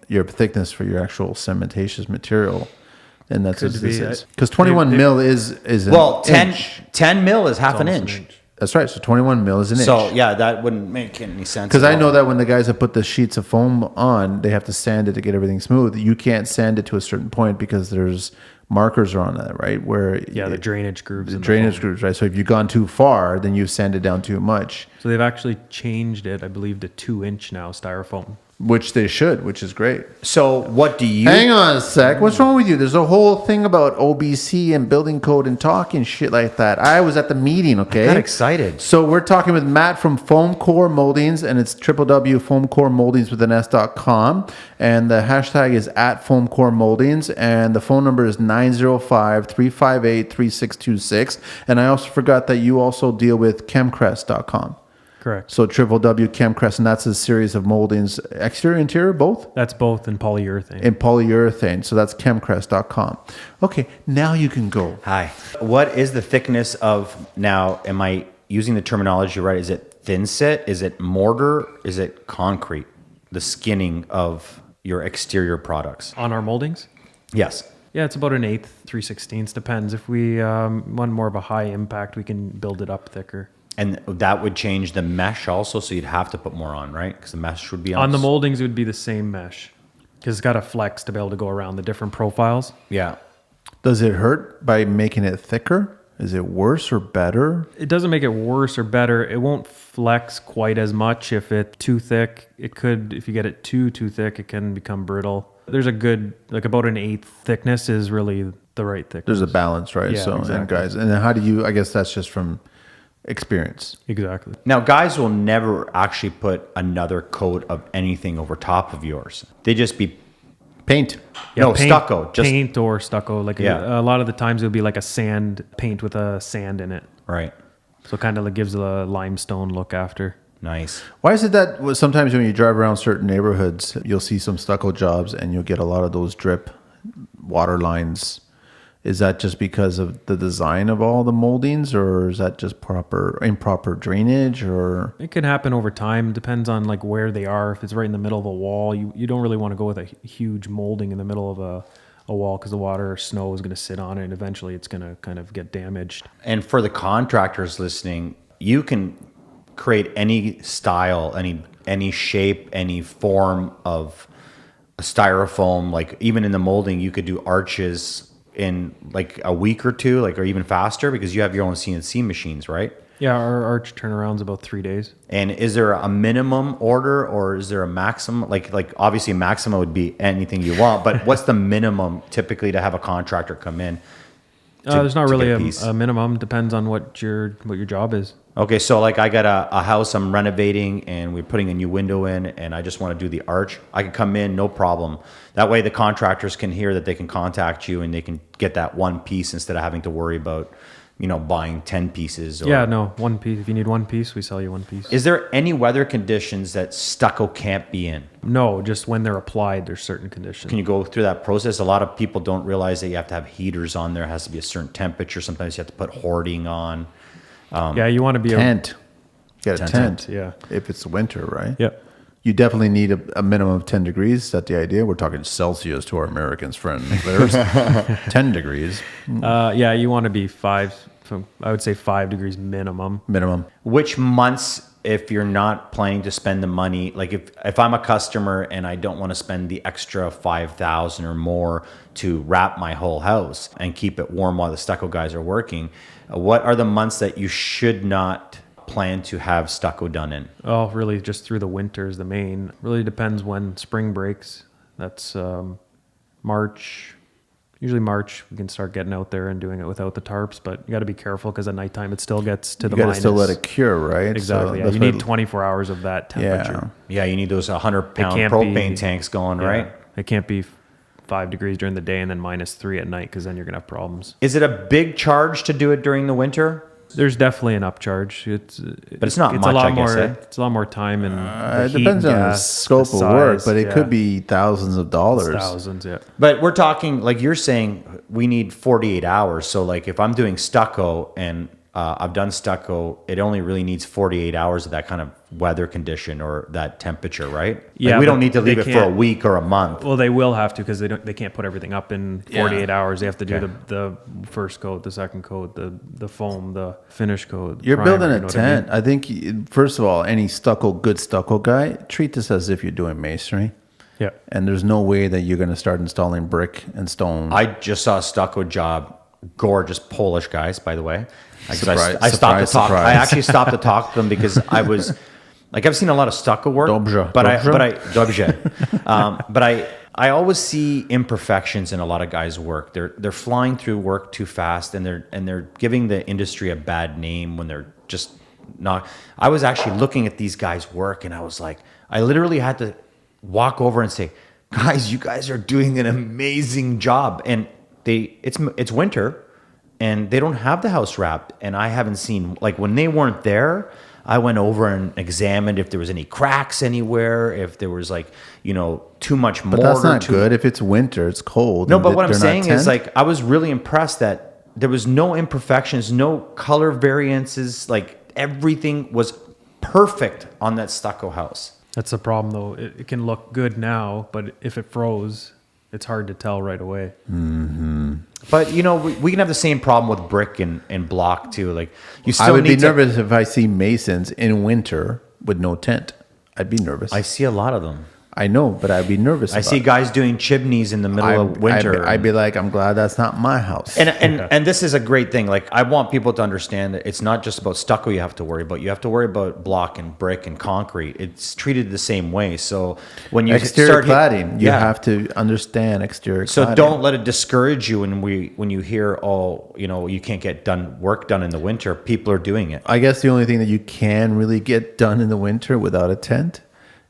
your thickness for your actual cementatious material. And that's what this is. Because 21 mil is well, an 10 mil is half an inch. That's right. So 21 mil is an inch. So yeah, that wouldn't make any sense. Because I know that when the guys have put the sheets of foam on, they have to sand it to get everything smooth. You can't sand it to a certain point because there's markers on that, right? Where the drainage grooves. The drainage grooves, right? So if you've gone too far, then you've sanded down too much. So they've actually changed it, I believe, to 2-inch now, styrofoam. Which they should, which is great. So what do you... Hang on a sec. What's wrong with you? There's a whole thing about OBC and building code and talking shit like that. I was at the meeting, okay? I got excited. So we're talking with Matt from Foamcore Mouldings, and it's www.foamcoremouldings with an S.com. And the hashtag is @Foamcore Mouldings, and the phone number is 905-358-3626. And I also forgot that you also deal with chemcrest.com. Correct. So www.chemcrest, and that's a series of moldings, exterior, interior, both? That's both in polyurethane. In polyurethane. So that's chemcrest.com. Okay, now you can go. Hi. What is the thickness of, now, am I using the terminology right? Is it thin set? Is it mortar? Is it concrete? The skinning of your exterior products? On our moldings? Yes. Yeah, it's about 1/8, 3/16. Depends. If we want more of a high impact, we can build it up thicker. And that would change the mesh also, so you'd have to put more on, right? Because the mesh would be on. On the moldings, it would be the same mesh because it's got a flex to be able to go around the different profiles. Yeah. Does it hurt by making it thicker? Is it worse or better? It doesn't make it worse or better. It won't flex quite as much if it's too thick. It could, if you get it too thick, it can become brittle. There's a good, like about 1/8 thickness is really the right thickness. There's a balance, right? Yeah, So, exactly. and guys, and then how do you, I guess that's just from experience. Exactly. Now, guys will never actually put another coat of anything over top of yours. They just be Paint. stucco. Just paint or stucco. Like Yeah. a lot of the times it'll be like a sand paint with a sand in it. right. So kind of like gives a limestone look after. Nice. Why is it that sometimes when you drive around certain neighborhoods, you'll see some stucco jobs and you'll get a lot of those drip water lines? Is that just because of the design of all the moldings, or is that just improper drainage, or? It can happen over time. Depends on like where they are. If it's right in the middle of a wall, you don't really want to go with a huge molding in the middle of a wall because the water or snow is going to sit on it and eventually it's going to kind of get damaged. And for the contractors listening, you can create any style, any shape, any form of a styrofoam, like even in the molding, you could do arches in like a week or two, like, or even faster because you have your own CNC machines, right? Yeah, our arch turnaround's about 3 days. And is there a minimum order or is there a maximum? Like obviously maximum would be anything you want, but what's the minimum typically to have a contractor come in? There's not to really get a piece? a minimum. Depends on what your job is. Okay, so like I got a house I'm renovating and we're putting a new window in and I just want to do the arch. I can come in, no problem. That way the contractors can hear that they can contact you and they can get that one piece instead of having to worry about, buying 10 pieces. Or, Yeah, no, one piece. If you need one piece, we sell you one piece. Is there any weather conditions that stucco can't be in? No, just when they're applied, there's certain conditions. Can you go through that process? A lot of people don't realize that you have to have heaters on there. It has to be a certain temperature. Sometimes you have to put hoarding on. Yeah, you want to be Tent. Get a tent. Yeah. If it's winter, right? Yep. You definitely need a minimum of 10 degrees. Is that the idea? We're talking Celsius to our Americans, friends. There's 10 degrees Yeah, you want to be I would say 5 degrees minimum. minimum. Which months, if you're not planning to spend the money, like if I'm a customer and I don't want to spend the extra 5,000 or more to wrap my whole house and keep it warm while the stucco guys are working, what are the months that you should not plan to have stucco done in? Oh, really, just through the winter is the main. Really depends when spring breaks. That's March. Usually March, we can start getting out there and doing it without the tarps, but you got to be careful because at nighttime it still gets to the You got to minus. still let it cure, right? Exactly. Yeah. that's You what- need 24 hours of that temperature. Yeah, you need those 100-pound can't propane be- tanks going, Yeah. right? It can't be 5 degrees during the day and then -3 at night because then you're going to have problems. Is it a big charge to do it during the winter? There's definitely an upcharge. But it's not a much, lot I guess, more. eh? It's a lot more time and the It heat depends and on the gas, scope the of work, size. but it Yeah. could be thousands of dollars. Thousands. Yeah. But we're talking, like you're saying, we need 48 hours. So like if I'm doing stucco and I've done stucco, it only really needs 48 hours of that kind of weather condition or that temperature, right? Yeah, Like we but don't need to leave they it for a can't- week or a month. Well, they will have to because they can't put everything up in 48 hours. They have to do Okay. the first coat, the second coat, the foam, the finish coat. You're primer, building a you know what I mean? tent. I think, first of all, any good stucco guy, treat this as if you're doing masonry. Yeah. And there's no way that you're going to start installing brick and stone. I just saw a stucco job. Gorgeous Polish guys, by the way. Surprise, I stopped to surprise, talk. surprise. I actually stopped to talk to them because I was like, I've seen a lot of stucco work, Dobrze. but Dobrze? but I always see imperfections in a lot of guys' work. They're flying through work too fast, and they're giving the industry a bad name when they're just not. I was actually looking at these guys' work, and I was like, I literally had to walk over and say, guys, you guys are doing an amazing job, and it's winter. And they don't have the house wrapped. And I haven't seen, like when they weren't there, I went over and examined if there was any cracks anywhere, if there was like, too much mortar. but that's not good. If it's winter, it's cold. No, and but what I'm they're not saying is tent. like, I was really impressed that there was no imperfections, no color variances. Like everything was perfect on that stucco house. That's the problem, though. It can look good now, but if it froze, it's hard to tell right away. But we can have the same problem with brick and block too. Like you still I would be need to- nervous if I see masons in winter with no tent. I'd be nervous. I see a lot of them. I know, but I'd be nervous. I see guys doing chimneys in the middle of winter. I'd be like, I'm glad that's not my house. And this is a great thing. Like I want people to understand that it's not just about stucco you have to worry about. You have to worry about block and brick and concrete. It's treated the same way. So when you Exterior start cladding, you have to understand exterior So cladding. don't let it discourage you when you hear, you can't get work done in the winter. People are doing it. I guess the only thing that you can really get done in the winter without a tent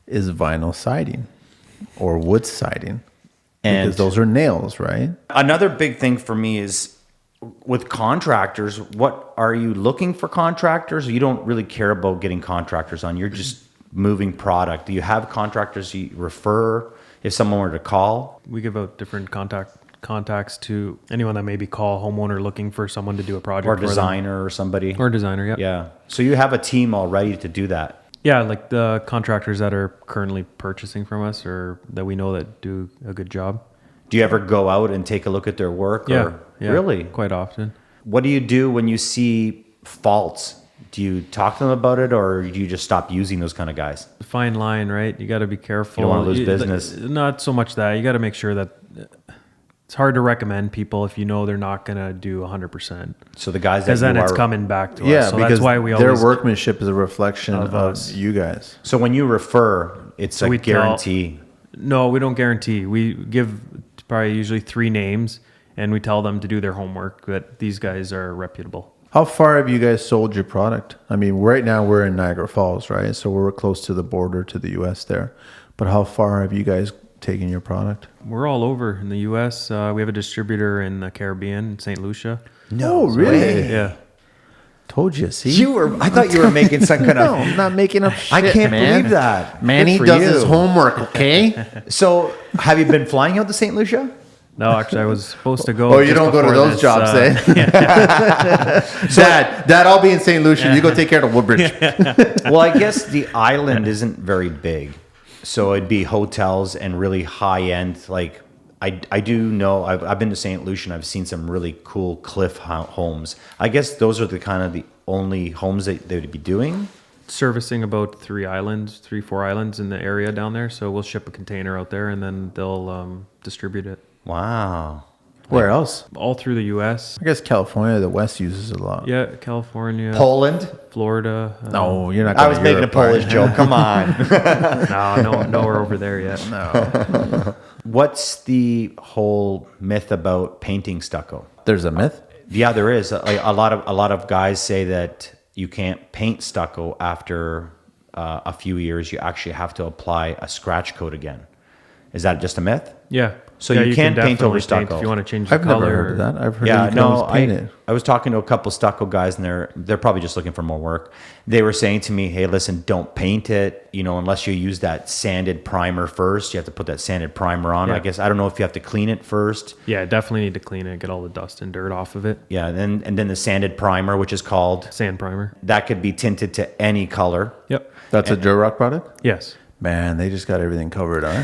is vinyl siding or wood siding. And Because those are nails, right? another big thing for me is with contractors, what are you looking for contractors? You don't really care about getting contractors on. You're just moving product. Do you have contractors you refer if someone were to call? We give out different contacts to anyone that maybe call homeowner looking for someone to do a project Or for them. designer or somebody? Or designer, yeah. Yeah. So you have a team already to do that. Yeah, like the contractors that are currently purchasing from us or that we know that do a good job. Do you ever go out and take a look at their work? Yeah, Or, yeah, Really? quite often. What do you do when you see faults Do you talk to them about it, or do you just stop using those kind of guys? Fine line, right? You got to be careful. You don't wanna lose business. Not so much that. You got to make sure that it's hard to recommend people if you know they're not going to do 100%. So the guys that Because then you it's are, coming back to Yeah, us. So because that's why we their always workmanship is a reflection of of us. you guys. so when you refer, it's a we tell- guarantee. No, we don't guarantee. We give probably usually 3 names, and we tell them to do their homework, that these guys are reputable. How far have you guys sold your product? I mean, right now we're in Niagara Falls, right? So we're close to the border to the U.S. there. But how far have you guys taken your product? We're all over in the U.S. We have a distributor in the Caribbean, St. Lucia. No, really? way. Yeah. Told you. See, I thought you were making some kind no, of. I'm not making up shit, I can't man. believe that. Manny Good for does you. his homework, okay? So have you been flying out to St. Lucia? No, actually, I was supposed to go. Oh, you just don't go to before those this, jobs, Dad, I'll be in St. Lucia. You go take care of the Woodbridge. Well, I guess the island isn't very big, so it'd be hotels and really high end. Like I do know I've been to St. Lucia and I've seen some really cool cliff homes. I guess those are the only homes that they would be doing. Servicing about 4 islands in the area down there. So we'll ship a container out there, and then they'll distribute it Wow. Where else? all through the U.S. I guess California, the West uses it a lot. Yeah, California, Poland? Florida. No, you're not. I was making a Polish joke. Come on. No, we're over there yet. No, What's the whole myth about painting stucco? there's a myth. Yeah, there is. Like a lot of guys say that you can't paint stucco after a few years. You actually have to apply a scratch coat again. Is that just a myth? Yeah. So Yeah, you can't paint definitely over stucco. if you want to change the I've color. never heard of that. I've heard Yeah, you can no, always paint it. I was talking to a couple stucco guys, and they're probably just looking for more work. They were saying to me, "Hey, listen, don't paint it. Unless you use that sanded primer first. You have to put that sanded primer on. Yeah. I guess I don't know if you have to clean it first. Yeah, definitely need to clean it, get all the dust and dirt off of it. Yeah, and then the sanded primer, which is called Sand primer. that could be tinted to any color, Yep. That's a Durock product. Yes. Man, they just got everything covered, huh?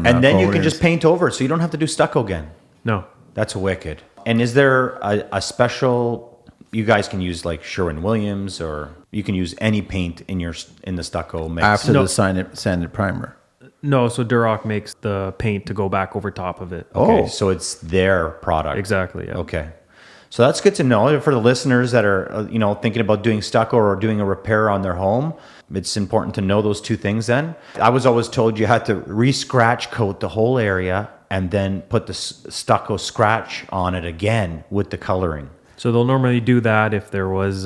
and then you can just paint over it, so you don't have to do stucco again. No. That's wicked. And is there a special? You guys can use like Sherwin-Williams, or you can use any paint in the stucco mix. after No. the sanded primer. No, so Durock makes the paint to go back over top of it. Okay, Oh. so it's their product. Exactly. Yeah. Okay. So that's good to know for the listeners that are, thinking about doing stucco or doing a repair on their home. It's important to know those two things then. I was always told you had to re-scratch coat the whole area and then put the stucco scratch on it again with the coloring. So they'll normally do that if there was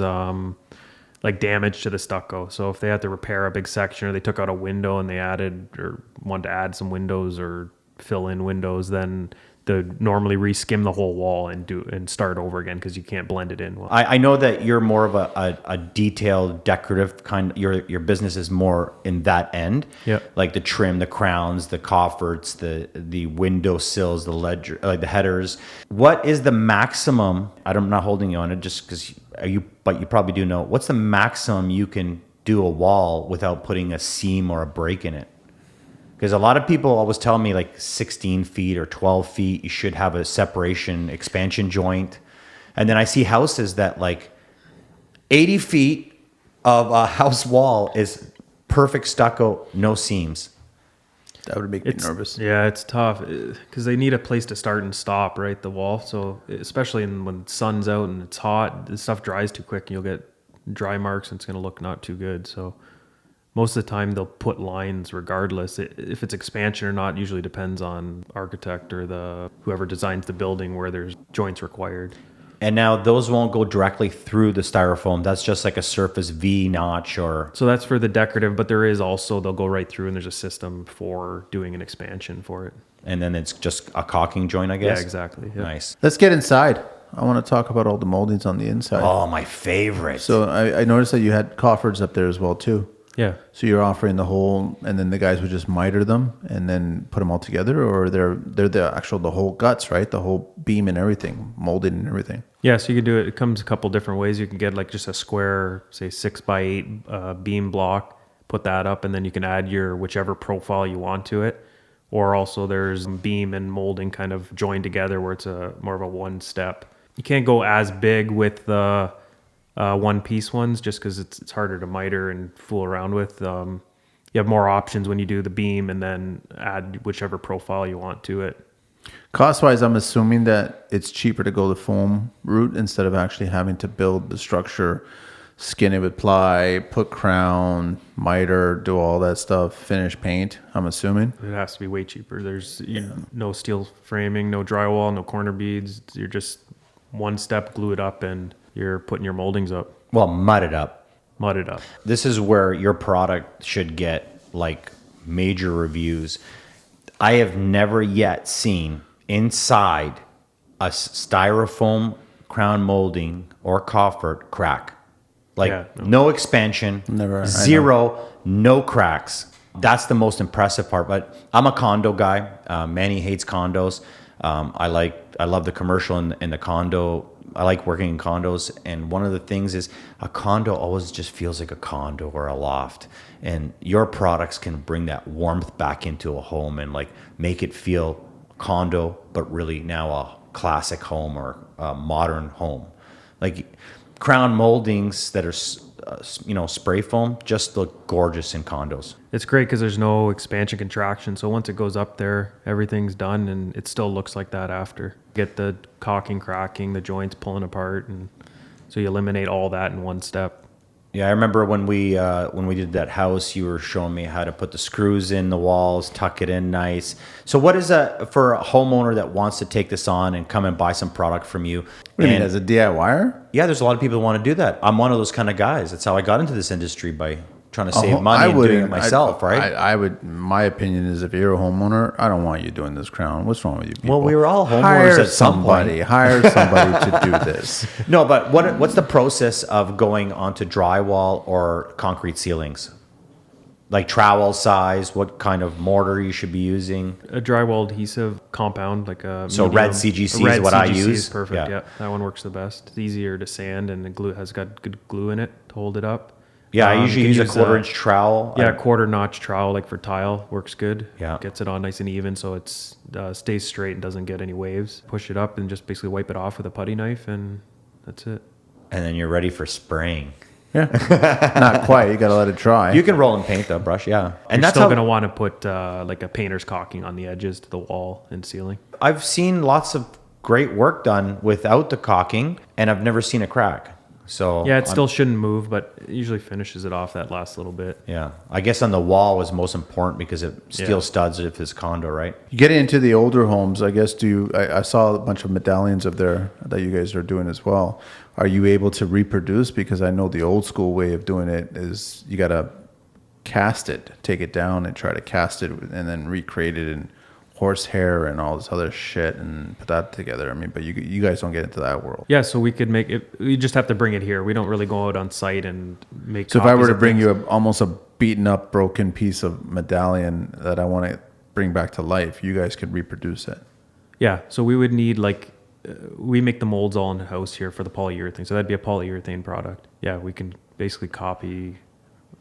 like damage to the stucco. So if they had to repair a big section, or they took out a window and they added or wanted to add some windows or fill in windows, then they normally re-skim the whole wall and start over again, because you can't blend it in well. I know that you're more of a detailed, decorative kind. Your business is more in that end. Yeah. Like the trim, the crowns, the cofferts, the window sills, the ledger, like the headers. What is the maximum? I'm not holding you on it just because but you probably do know. What's the maximum you can do a wall without putting a seam or a break in it? Because a lot of people always tell me like 16 feet or 12 feet, you should have a separation expansion joint. And then I see houses that like 80 feet of a house wall is perfect stucco, no seams. That would make me nervous. Yeah, it's tough because they need a place to start and stop, right? The wall. So especially when sun's out and it's hot, the stuff dries too quick and you'll get dry marks and it's going to look not too good. So most of the time they'll put lines regardless. If it's expansion or not usually depends on architect or whoever designs the building where there's joints required. And now those won't go directly through the styrofoam. That's just like a surface V notch or... So that's for the decorative, but there is also, they'll go right through and there's a system for doing an expansion for it. And then it's just a caulking joint, I guess? Yeah, exactly. Yeah. Nice. Let's get inside. I want to talk about all the moldings on the inside. Oh, my favorite. So I noticed that you had coffers up there as well too. Yeah. So you're offering the whole, and then the guys would just miter them and then put them all together, or they're the whole guts, right? The whole beam and everything, molded and everything. Yeah, so you can do it. It comes a couple different ways. You can get like just a square, say 6x8 beam block, put that up, and then you can add your whichever profile you want to it. Or also there's beam and molding kind of joined together where it's more of a one step. You can't go as big with the one-piece ones, just because it's harder to miter and fool around with. You have more options when you do the beam, and then add whichever profile you want to it. Cost-wise, I'm assuming that it's cheaper to go the foam route instead of actually having to build the structure, skin it with ply, put crown, miter, do all that stuff, finish paint, I'm assuming. It has to be way cheaper. There's no steel framing, no drywall, no corner beads. You're just one step, glue it up, and you're putting your moldings up. Well, mud it up. Mud it up. This is where your product should get like major reviews. I have never yet seen inside a styrofoam crown molding or coffer crack. Like no expansion, Never, zero, no cracks. That's the most impressive part. But I'm a condo guy. Manny hates condos. I love the commercial and the condo. I like working in condos, and one of the things is a condo always just feels like a condo or a loft, and your products can bring that warmth back into a home and like make it feel condo, but really now a classic home or a modern home. Like crown moldings that are spray foam just look gorgeous in condos. It's great because there's no expansion contraction. So once it goes up there, everything's done, and it still looks like that after. Get the caulking, cracking, the joints pulling apart, and so you eliminate all that in one step. Yeah, I remember when we did that house, you were showing me how to put the screws in the walls, tuck it in nice. So what is for a homeowner that wants to take this on and come and buy some product from you? What do you mean, as a DIYer? Yeah, there's a lot of people who want to do that. I'm one of those kind of guys. That's how I got into this industry, by trying to save money and doing it myself, right? I would. My opinion is, if you're a homeowner, I don't want you doing this crown. What's wrong with you people? Well, we were all homeowners at some point. Hire somebody to do this. No, but what's the process of going onto drywall or concrete ceilings? Like trowel size, what kind of mortar you should be using? A drywall adhesive compound, like a So red CGC is what I use? Is perfect, yeah. That one works the best. It's easier to sand, and the glue has got good glue in it to hold it up. Yeah, I usually use a quarter-inch trowel. Yeah, quarter-notch trowel, like for tile, works good. Yeah. Gets it on nice and even, so it stays straight and doesn't get any waves. Push it up and just basically wipe it off with a putty knife, and that's it. And then you're ready for spraying. Yeah, not quite. You got to let it dry. You can roll and paint the brush, yeah. And You're that's still going to want to put like a painter's caulking on the edges to the wall and ceiling. I've seen lots of great work done without the caulking, and I've never seen a crack. So yeah, it still shouldn't move, but it usually finishes it off that last little bit. Yeah, I guess on the wall was most important because it steel studs if it's condo, right? You get into the older homes, I guess. I saw a bunch of medallions of there that you guys are doing as well. Are you able to reproduce? Because I know the old school way of doing it is you got to cast it, take it down and try to cast it, and then recreate it in horsehair and all this other shit and put that together. I mean, but you guys don't get into that world. Yeah, so we could make it. We just have to bring it here. We don't really go out on site and make. So if I were to bring you almost a beaten up, broken piece of medallion that I want to bring back to life, you guys could reproduce it. Yeah, so we would need we make the molds all in house here for the polyurethane. So that'd be a polyurethane product. Yeah, we can basically copy,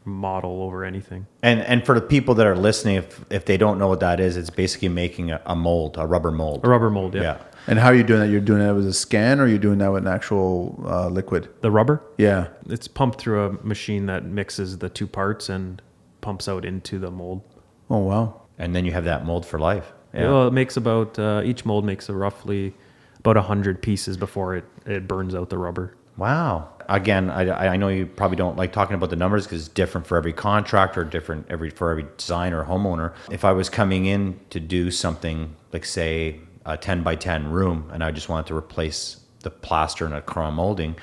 model over anything. And for the people that are listening, if they don't know what that is, it's basically making a mold, a rubber mold. A rubber mold, yeah. And how are you doing that? You're doing that with a scan, or are you doing that with an actual liquid? The rubber? Yeah. It's pumped through a machine that mixes the two parts and pumps out into the mold. Oh, wow. And then you have that mold for life. Yeah. Well, it makes about, each mold makes roughly about 100 pieces before it burns out the rubber. Wow. Again, I know you probably don't like talking about the numbers because it's different for every contractor, different for every designer or homeowner. If I was coming in to do something like, say, a 10 by 10 room, and I just wanted to replace the plaster and a crown molding,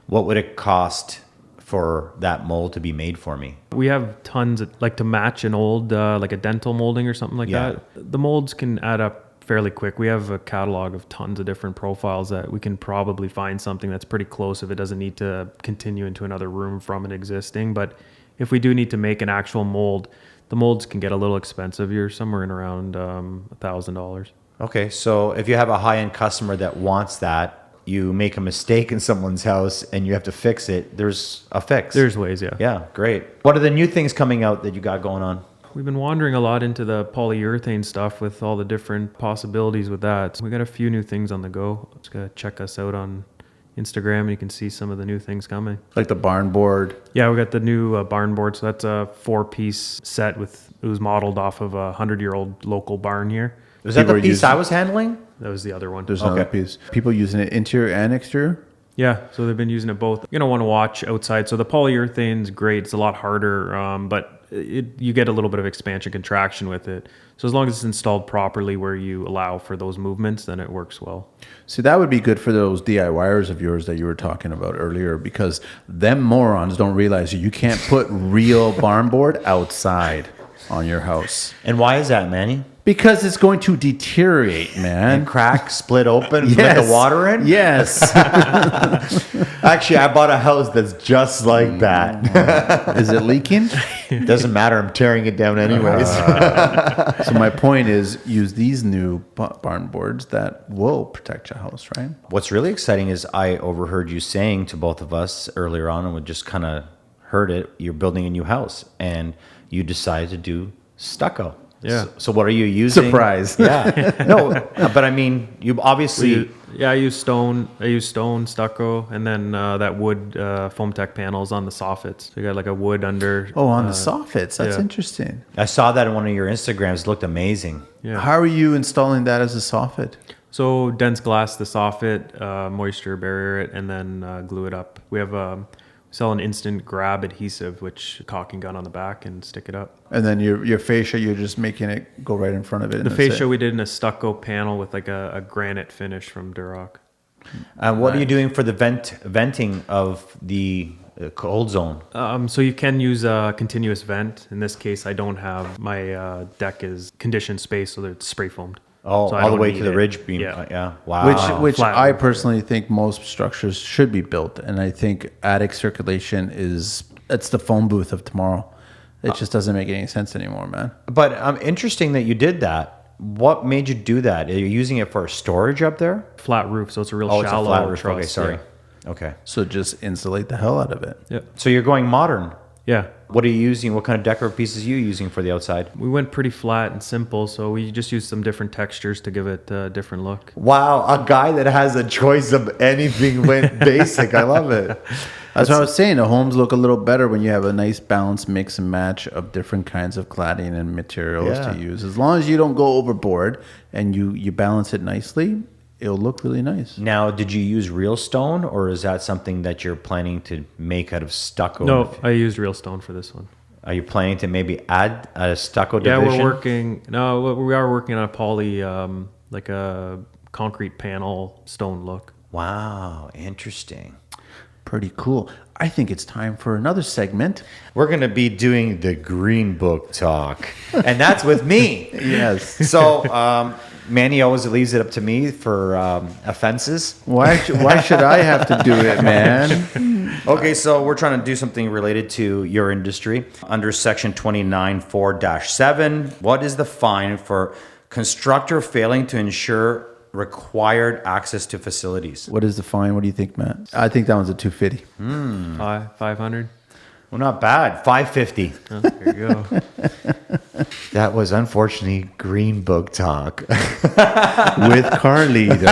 what would it cost for that mold to be made for me? We have tons to match an old, like a dental molding or something like that. The molds can add up fairly quick. We have a catalog of tons of different profiles that we can probably find something that's pretty close if it doesn't need to continue into another room from an existing. But if we do need to make an actual mold, the molds can get a little expensive. You're somewhere in around $1,000. Okay, so if you have a high-end customer that wants that, you make a mistake in someone's house and you have to fix it, there's a fix. There's ways, yeah. Yeah, great. What are the new things coming out that you got going on? We've been wandering a lot into the polyurethane stuff with all the different possibilities with that. So we got a few new things on the go. Just gotta check us out on Instagram, and you can see some of the new things coming. Like the barn board. Yeah, we got the new barn board. So that's a 4-piece set it was modeled off of a 100-year-old local barn here. Was that People the are piece using- I was handling? That was the other one. There's another piece. People using it interior and exterior. Yeah, so they've been using it both. You don't want to watch outside. So the polyurethane's great. It's a lot harder, but you get a little bit of expansion contraction with it. So as long as it's installed properly where you allow for those movements, then it works well. See, that would be good for those DIYers of yours that you were talking about earlier, because them morons don't realize you can't put real barn board outside on your house. And why is that, Manny? Because it's going to deteriorate, man. And crack, split open, let the water in? Yes. Actually, I bought a house that's just like that. Is it leaking? Doesn't matter. I'm tearing it down anyways. So my point is, use these new barn boards that will protect your house, right? What's really exciting is I overheard you saying to both of us earlier on, and we just kind of heard it. You're building a new house, and you decided to do stucco. Yeah. So what are you using? Surprise. Yeah. No, but I mean, you obviously. I use stone stucco, and then that wood foam tech panels on the soffits. So you got like a wood under. Oh, on the soffits. That's yeah. interesting. I saw that in one of your Instagrams. It looked amazing. Yeah. How are you installing that as a soffit? So dense glass the soffit, moisture barrier it, and then glue it up. We have sell an instant grab adhesive, which caulking gun on the back and stick it up. And then your fascia, you're just making it go right in front of it. The fascia we did in a stucco panel with like a granite finish from Duroc. What are you doing for the venting of the cold zone? So you can use a continuous vent. In this case, I don't have my deck is conditioned space, so that it's spray foamed. Oh, So I all the don't way need to the it. ridge beam. Yeah. Wow. Which Flat I roof. personally think most structures should be built. And I think attic circulation it's the phone booth of tomorrow. It just doesn't make any sense anymore, man. But interesting that you did that. What made you do that? Are you using it for storage up there? Flat roof, so it's a real Oh, it's a shallow flat roof. truss. Okay, sorry. Yeah. Okay. So just insulate the hell out of it. Yeah. So you're going modern. Yeah. What are you using? What kind of decorative pieces are you using for the outside? We went pretty flat and simple, so we just used some different textures to give it a different look. Wow, a guy that has a choice of anything went basic. I love it. That's what I was saying. The homes look a little better when you have a nice balanced mix and match of different kinds of cladding and materials Yeah. to use. As long as you don't go overboard and you balance it nicely, it'll look really nice. Now, did you use real stone, or is that something that you're planning to make out of stucco? No, I used real stone for this one. Are you planning to maybe add a stucco Yeah, division? we are working on a poly, like a concrete panel stone look. Wow, interesting. Pretty cool. I think it's time for another segment. We're going to be doing the Green Book talk, and that's with me. Yes. So, Manny always leaves it up to me for offenses. Why should I have to do it, man? Okay, so we're trying to do something related to your industry. Under Section 29.4-7, what is the fine for constructor failing to ensure required access to facilities? What is the fine? What do you think, Matt? I think that one's a 250. 500. Well, not bad. $550. Oh, there you go. That was unfortunately Green Book talk. With Carlito.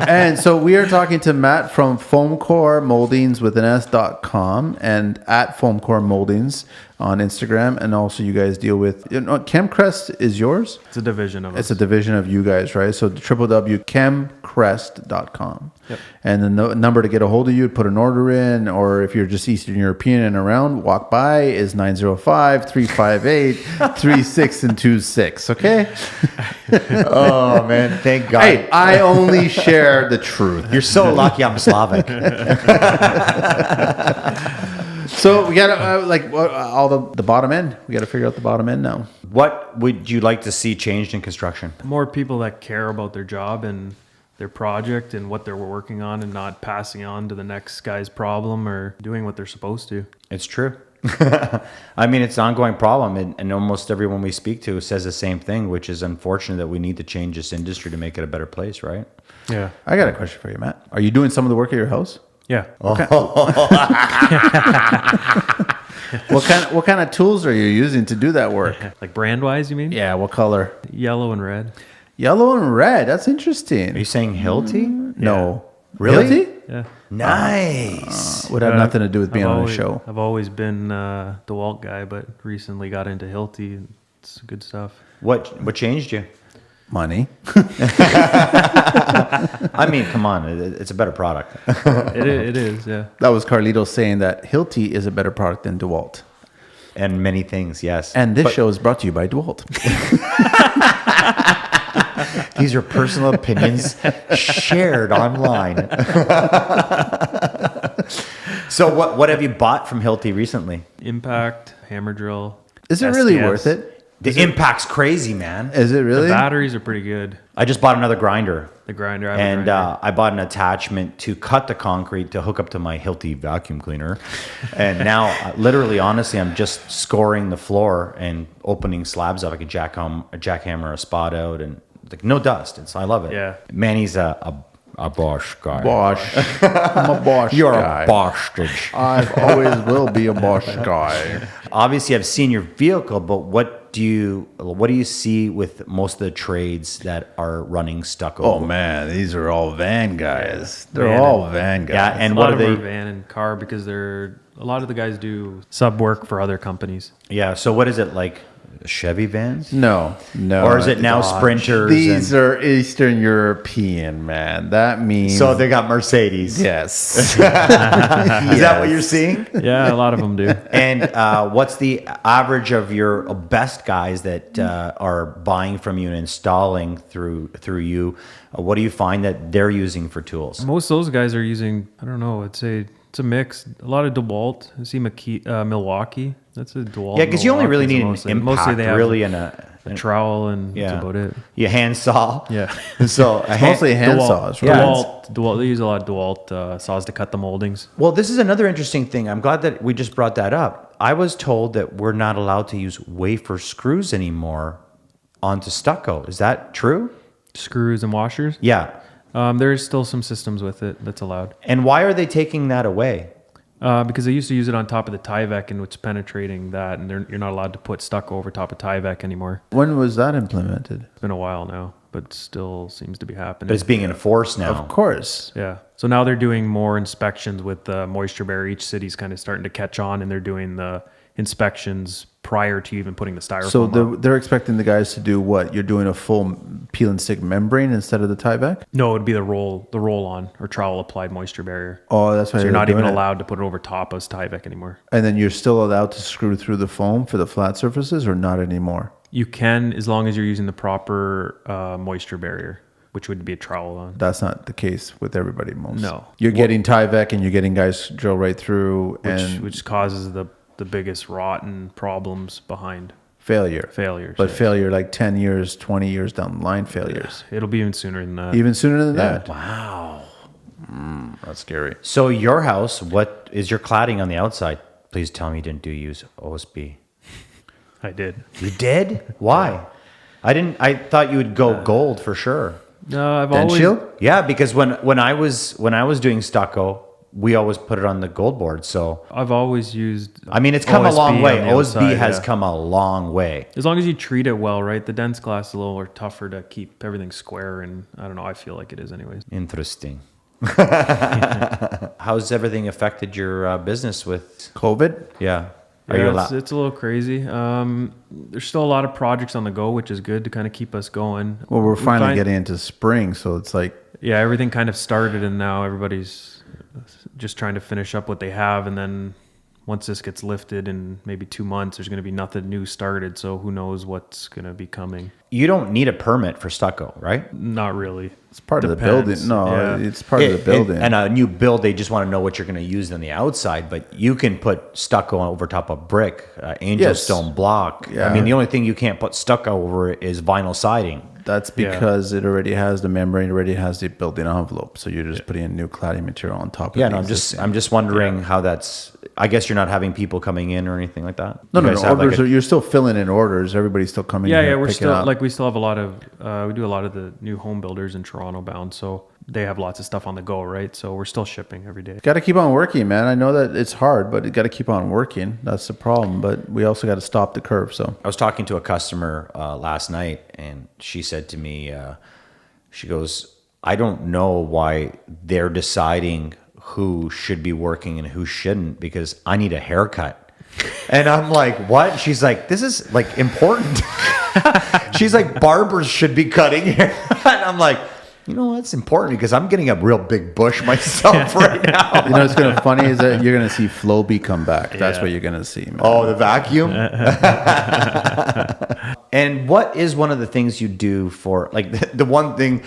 And so we are talking to Matt from Foamcore Mouldings with an S.com and at Foamcore Mouldings on Instagram. And also you guys deal with, ChemCrest is yours? It's a division of us. It's a division of you guys, right? So www.chemcrest.com. Yep. And then the number to get a hold of you, put an order in, or if you're just Eastern European and around, walk by is 905-358-3626. Okay? Oh, man. Thank God. Hey, I only share the truth. You're so lucky I'm Slavic. So we got all the bottom end. We got to figure out the bottom end now. What would you like to see changed in construction? More people that care about their job and their project and what they're working on, and not passing on to the next guy's problem or doing what they're supposed to. It's true. I mean, it's an ongoing problem, and almost everyone we speak to says the same thing, which is unfortunate that we need to change this industry to make it a better place, right? Yeah. I got a question for you, Matt. Are you doing some of the work at your house? Yeah. What kind of tools are you using to do that work? Like brand wise, you mean? Yeah, what color? Yellow and red. Yellow and red. That's Are interesting. you saying Hilti? No. Really? Hilti? Yeah. Nice. Would have nothing to do with being on a always, show. I've always been a DeWalt guy, but recently got into Hilti. It's good stuff. What changed you? Money. I mean, come on, it's a better product. It is, yeah. That was Carlito saying that Hilti is a better product than DeWalt. And many things, yes. And this show is brought to you by DeWalt. These are personal opinions shared online. So what have you bought from Hilti recently? Impact, hammer drill. Is it really SDS. worth it? The impact's crazy, man. Is it really? The batteries are pretty good. I just bought another grinder. The grinder. I have a And grinder. I bought an attachment to cut the concrete to hook up to my Hilti vacuum cleaner. And now, literally, honestly, I'm just scoring the floor and opening slabs up. I could jackhammer a spot out and like no dust. I love it. Yeah. Manny's a Bosch guy. Bosch. I'm a Bosch You're guy. a Bosch. I always will be a Bosch guy. Obviously, I've seen your vehicle, but what do you see with most of the trades that are running stucco? Oh man, these are all van guys. They're Van all and- van guys. Yeah, and a what lot are of them they? are van and car because a lot of the guys do sub work for other companies. Yeah. So what is it like? Chevy vans? No. Or is it now Dodge. Sprinters? These are Eastern European, man. That means So they got Mercedes. yes. Is that what you're seeing? Yeah, a lot of them do. And what's the average of your best guys that are buying from you and installing through you? What do you find that they're using for tools? Most of those guys are using, I don't know, I'd say it's a mix. A lot of DeWalt. I see Milwaukee. That's a DeWalt. Yeah, because you only really Milwaukee's need an mostly. impact Mostly they have really a in a trowel and yeah. that's about it. You handsaw. Yeah. So Mostly hand DeWalt, saws, right? DeWalt. They use a lot of DeWalt saws to cut the moldings. Well, this is another interesting thing. I'm glad that we just brought that up. I was told that we're not allowed to use wafer screws anymore onto stucco. Is that true? Screws and washers. Yeah. There's still some systems with it that's allowed. And why are they taking that away? Because they used to use it on top of the Tyvek and it's penetrating that, and you're not allowed to put stucco over top of Tyvek anymore. When was that implemented? It's been a while now, but it still seems to be happening. But it's being enforced now. Of course. Yeah. So now they're doing more inspections with the moisture barrier. Each city's kind of starting to catch on, and they're doing the inspections prior to even putting the styrofoam So on. they're expecting the guys to do what? You're doing a full peel and stick membrane instead of the Tyvek? No, it would be the roll-on or trowel applied moisture barrier. Oh, that's why So you're they're not even doing it. allowed to put it over top of Tyvek anymore. And then you're still allowed to screw through the foam for the flat surfaces or not anymore? You can, as long as you're using the proper moisture barrier, which would be a trowel on. That's not the case with everybody most. No. You're getting Tyvek and you're getting guys drill right through Which causes the biggest rot and problems behind failures. failures. Failure like 10 years, 20 years down the line failures. It'll be even sooner than that. Even sooner than Yeah. that. Wow. That's scary. So your house, what is your cladding on the outside? Please tell me you didn't use OSB. I did. You did? Why? I thought you would go gold for sure. No, I've Dent always shield? Yeah, because when I was doing stucco, we always put it on the gold board. So I've always used. I mean, it's come a OSB long way. on the OSB outside, has yeah. come a long way. As long as you treat it well, right? The dense glass is a little more tougher to keep everything square, and I don't know. I feel like it is, anyways. Interesting. How's everything affected your business with? COVID? Yeah. Are Yeah, you it's, allowed? it's a little crazy. There's still a lot of projects on the go, which is good to kind of keep us going. Well, we're We finally find- getting into spring, so it's like Yeah, everything kind of started, and now everybody's just trying to finish up what they have, and then once this gets lifted in maybe 2 months, there's going to be nothing new started. So who knows what's going to be coming? You don't need a permit for stucco, right? Not really. it's part of the Depends. building. No, Yeah. it's part of the building. And a new build, they just want to know what you're going to use on the outside, but you can put stucco over top of brick, angel Yes. stone block. Yeah. I mean, the only thing you can't put stucco over is vinyl siding. That's because it already has the membrane, already has the building envelope. So you're just putting a new cladding material on top of Yeah, the no, existing. I'm just wondering how that's. I guess you're not having people coming in or anything like that. No, You no, guys no. have like Orders, you're still filling in orders. Everybody's still coming Yeah, here, yeah. We're picking still up. we still have a lot of we do a lot of the new home builders in Toronto bound, so they have lots of stuff on the go, right? So we're still shipping every day. Got to keep on working, man. I know that it's hard, but you got to keep on working. That's the problem. But we also got to stop the curve. So I was talking to a customer last night, and she said to me, she goes, I don't know why they're deciding who should be working and who shouldn't, because I need a haircut. And I'm like, what? She's like, this is like important. She's like, barbers should be cutting hair. And I'm like, you know, that's important because I'm getting a real big bush myself right now. You know what's kind of funny is that you're going to see Flowbee come back. That's what you're going to see, man. Oh, the vacuum. And what is one of the things you do for, like, the one thing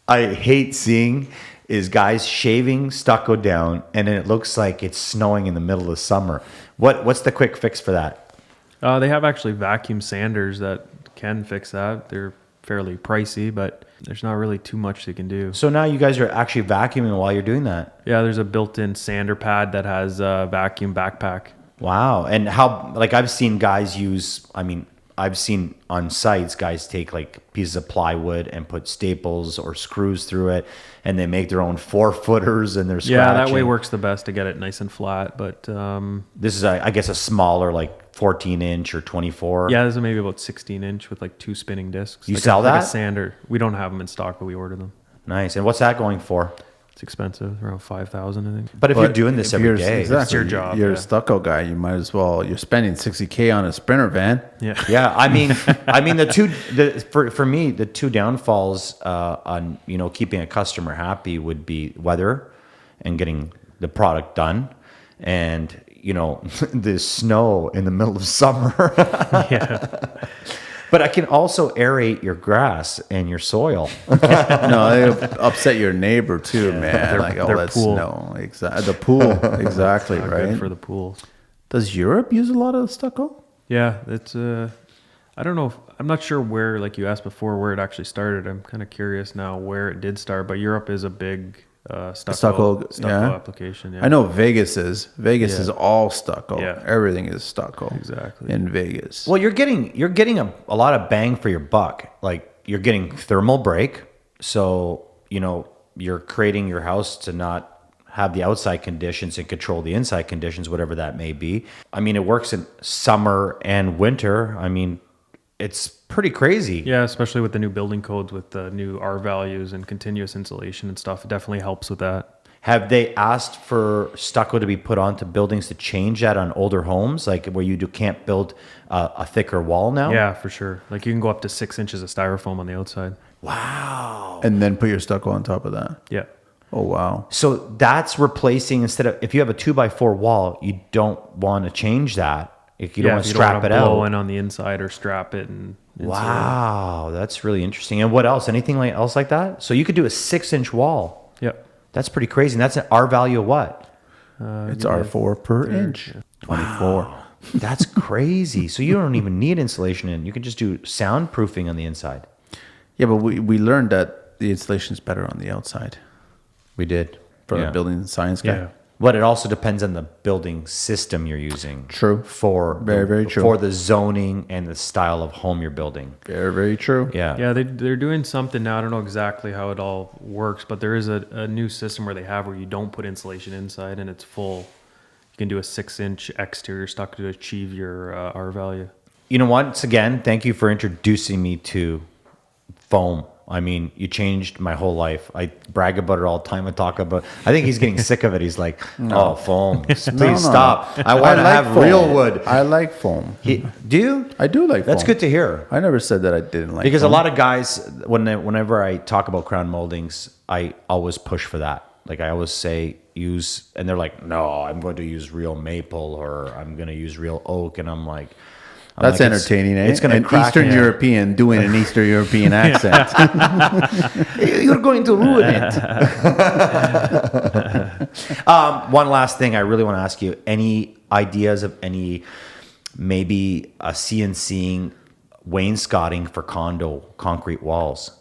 I hate seeing is guys shaving stucco down and then it looks like it's snowing in the middle of summer. What's the quick fix for that? They have actually vacuum sanders that can fix that. They're fairly pricey, but there's not really too much they can do. So now you guys are actually vacuuming while you're doing that. Yeah, there's a built-in sander pad that has a vacuum backpack. Wow. And how, like, I've seen guys use, I mean, I've seen on sites guys take like pieces of plywood and put staples or screws through it, and they make their own 4-footers and they're scratching. Yeah, that way works the best to get it nice and flat. But this is, I guess, a smaller, like 14-inch or 24. yeah, this is maybe about 16-inch with like 2 spinning discs. You like sell like that? a sander. We don't have them in stock, but we order them. Nice. And what's that going for? It's expensive, around $5,000, I think. But if you're doing this if every you're- day, exactly, It's your job, You're yeah. a stucco guy. You might as well. You're spending $60K on a sprinter van. Yeah. yeah. I mean, for me, the two downfalls on, you know, keeping a customer happy would be weather and getting the product done, and, you know, the snow in the middle of summer. Yeah. But I can also aerate your grass and your soil. No, they upset your neighbor too, man. Like, oh, their that's pool. no, exactly. The pool, exactly, Not right? good for the pools. Does Europe use a lot of stucco? Yeah, it's I don't know. I'm not sure where, like you asked before, where it actually started. I'm kind of curious now where it did start. But Europe is a big stucco yeah. application. Yeah. I know Vegas is. Vegas Yeah. is all stucco. Yeah. Everything is stucco. Exactly. In Vegas. Well, you're getting a lot of bang for your buck. Like, you're getting thermal break, so, you know, you're creating your house to not have the outside conditions and control the inside conditions, whatever that may be. I mean, it works in summer and winter. I mean, it's pretty crazy. Yeah, especially with the new building codes with the new R values and continuous insulation and stuff. It definitely helps with that. Have they asked for stucco to be put onto buildings to change that on older homes, like where you can't build a thicker wall now? Yeah, for sure. Like you can go up to 6 inches of styrofoam on the outside. Wow. And then put your stucco on top of that. Yeah. Oh, wow. So that's replacing, instead of, if you have a 2x4 wall, you don't want to change that. If you don't want to strap it blow out. in on the inside or strap it and Wow, that's really interesting. And what else? Anything else like that? So you could do a 6-inch wall. Yep. That's pretty crazy. And that's an R value of what? It's R4 per inch. 24. That's crazy. So you don't even need insulation in. You can just do soundproofing on the inside. Yeah, but we learned that the insulation is better on the outside We did. for Yeah. the building science guy. Yeah. But it also depends on the building system you're using. True. For Very, very true. For the zoning and the style of home you're building. Very, very true. Yeah. Yeah, they're doing something now. I don't know exactly how it all works, but there is a new system where they have where you don't put insulation inside and it's full. You can do a 6-inch exterior stucco to achieve your R value. You know, once again, thank you for introducing me to foam. I mean, you changed my whole life. I brag about it all the time. I talk about. I think he's getting sick of it. He's like, "Oh, foam! Please No. stop. I want to like have foam. real wood." I like foam. Do you? I do like That's foam. good to hear. I never said that I didn't like Because foam. a lot of guys, whenever I talk about crown moldings, I always push for that. Like, I always say use, and they're like, "No, I'm going to use real maple or I'm going to use real oak," and I'm like. That's entertaining, eh? It's going to An crack. Eastern European doing an Eastern European accent. You're going to ruin it. One last thing I really want to ask you. Any ideas of maybe a CNCing wainscoting for condo concrete walls?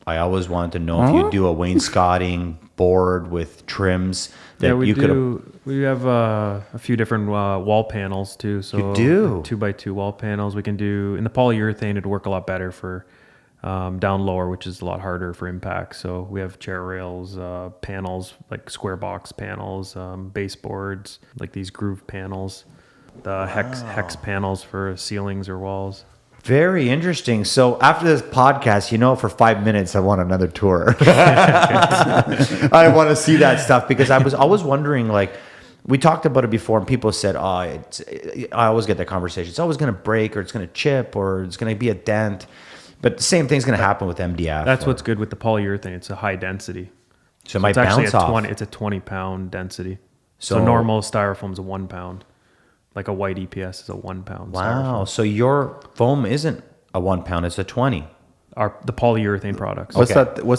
I always wanted to know if you do a wainscoting board with trims that Yeah, we you could. do. We have a few different wall panels too. So You do? 2x2 wall panels. We can do in the polyurethane. It'd work a lot better for down lower, which is a lot harder for impact. So we have chair rails, panels like square box panels, baseboards like these groove panels, the hex panels for ceilings or walls. Very interesting. So after this podcast, for 5 minutes, I want another tour. I want to see that stuff because I was always wondering, like, we talked about it before and people said, I always get that conversation. It's always going to break or it's going to chip or it's going to be a dent. But the same thing's going to happen with MDF. That's what's good with the polyurethane. It's a high density. So it might it's actually bounce off. It's a 20-pound density. So normal styrofoam is a 1 pound. Like a white EPS is a 1 pound. Wow. Styrofoam. So your foam isn't a 1 pound, it's a 20. The polyurethane products. What's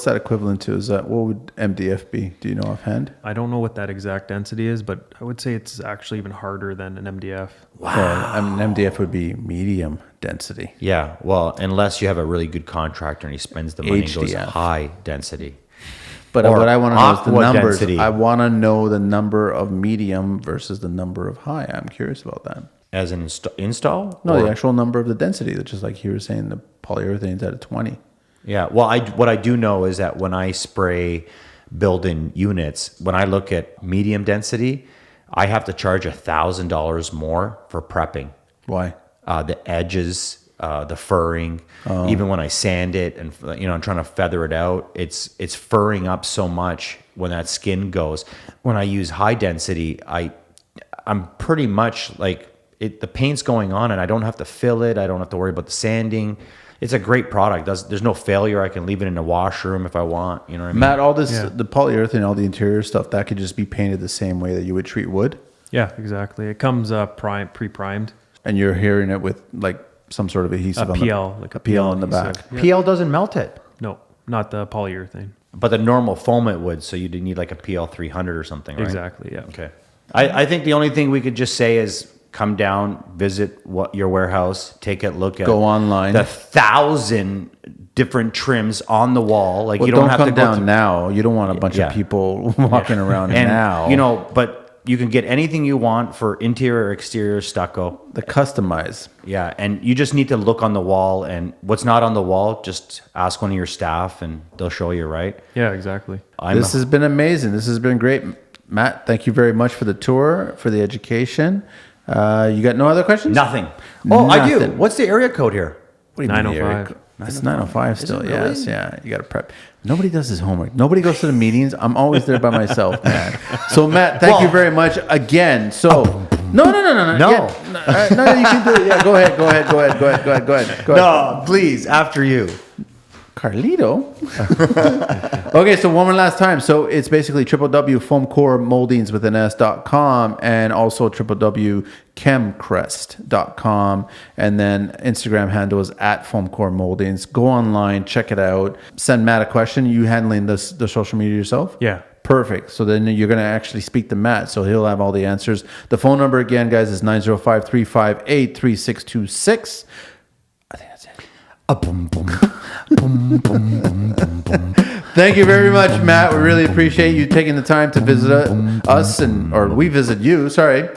that equivalent to? What would MDF be? Do you know offhand? I don't know what that exact density is, but I would say it's actually even harder than an MDF. Wow. MDF would be medium density. Yeah. Well, unless you have a really good contractor and he spends the money and goes HDF. high density. But Or what I want to know is the aqua numbers. density. I want to know the number of medium versus the number of high. I'm curious about that. As an install? No, Or- the actual number of the density. That's just like you were saying, the polyurethane's at a 20. Yeah. Well, what I do know is that when I spray built-in units, when I look at medium density, I have to charge $1,000 more for prepping. Why? The edges, the furring, even when I sand it and I'm trying to feather it out, it's furring up so much when that skin goes. When I use high density, I'm pretty much like the paint's going on and I don't have to fill it. I don't have to worry about the sanding. It's a great product. There's no failure. I can leave it in a washroom if I want. You know what I mean? Matt, all this, the polyurethane, all the interior stuff, that could just be painted the same way that you would treat wood. Yeah, exactly. It comes pre-primed. And you're hearing it with like some sort of adhesive A on PL, the, like a PL on the adhesive. back. Yeah. PL doesn't melt it, No, not the polyurethane. but the normal foam it would. So you'd need like a PL 300 or something, right? Exactly, yeah. Okay. I think the only thing we could just say is come down, visit your warehouse, take a look at Go online. the 1,000 different trims on the wall. Like Well, you don't have come to go down through- now. You don't want a bunch Yeah. of people walking around and now. but you can get anything you want for interior or exterior stucco. The customize. Yeah, and you just need to look on the wall, and what's not on the wall, just ask one of your staff and they'll show you, right? Yeah, exactly. This has been amazing. This has been great. Matt, thank you very much for the tour, for the education. You got no other questions? Nothing. Oh, I do. Nothing. What's the area code here? What do you mean, 905. Eric? It's 905 still. it Yes, really? yeah. You got to prep. Nobody does his homework. Nobody goes to the meetings. I'm always there by myself, man. So, Matt, thank you very much again. So, no. No. Yeah, no, you can do it. Yeah, go ahead. No, please, after you. Carlito. Okay, so one more last time. So it's basically www.foamcoremouldings with an S.com and also www.chemcrest.com. And then Instagram handle is at Foamcore Mouldings. Go online, check it out. Send Matt a question. You handling the social media yourself? Yeah. Perfect. So then you're going to actually speak to Matt. So he'll have all the answers. The phone number again, guys, is 905-358-3626. I think that's it. Boom, boom. Boom, boom, boom, boom, boom. Thank you very much, Matt. We really appreciate you taking the time to visit us, or we visit you. Sorry.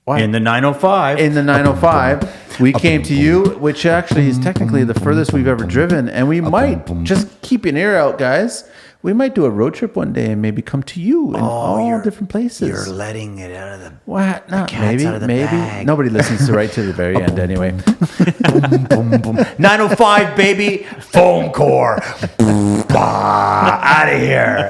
Why? In the 905. In the 905, we came to you, which actually is technically the furthest we've ever driven, and we might just keep an ear out, guys. We might do a road trip one day and maybe come to you in all different places. You're letting it out of the... What? No, cat's out of the maybe. bag. Nobody listens to right to the very end anyway. boom, boom, boom. 905, baby. Foam core. Out of here.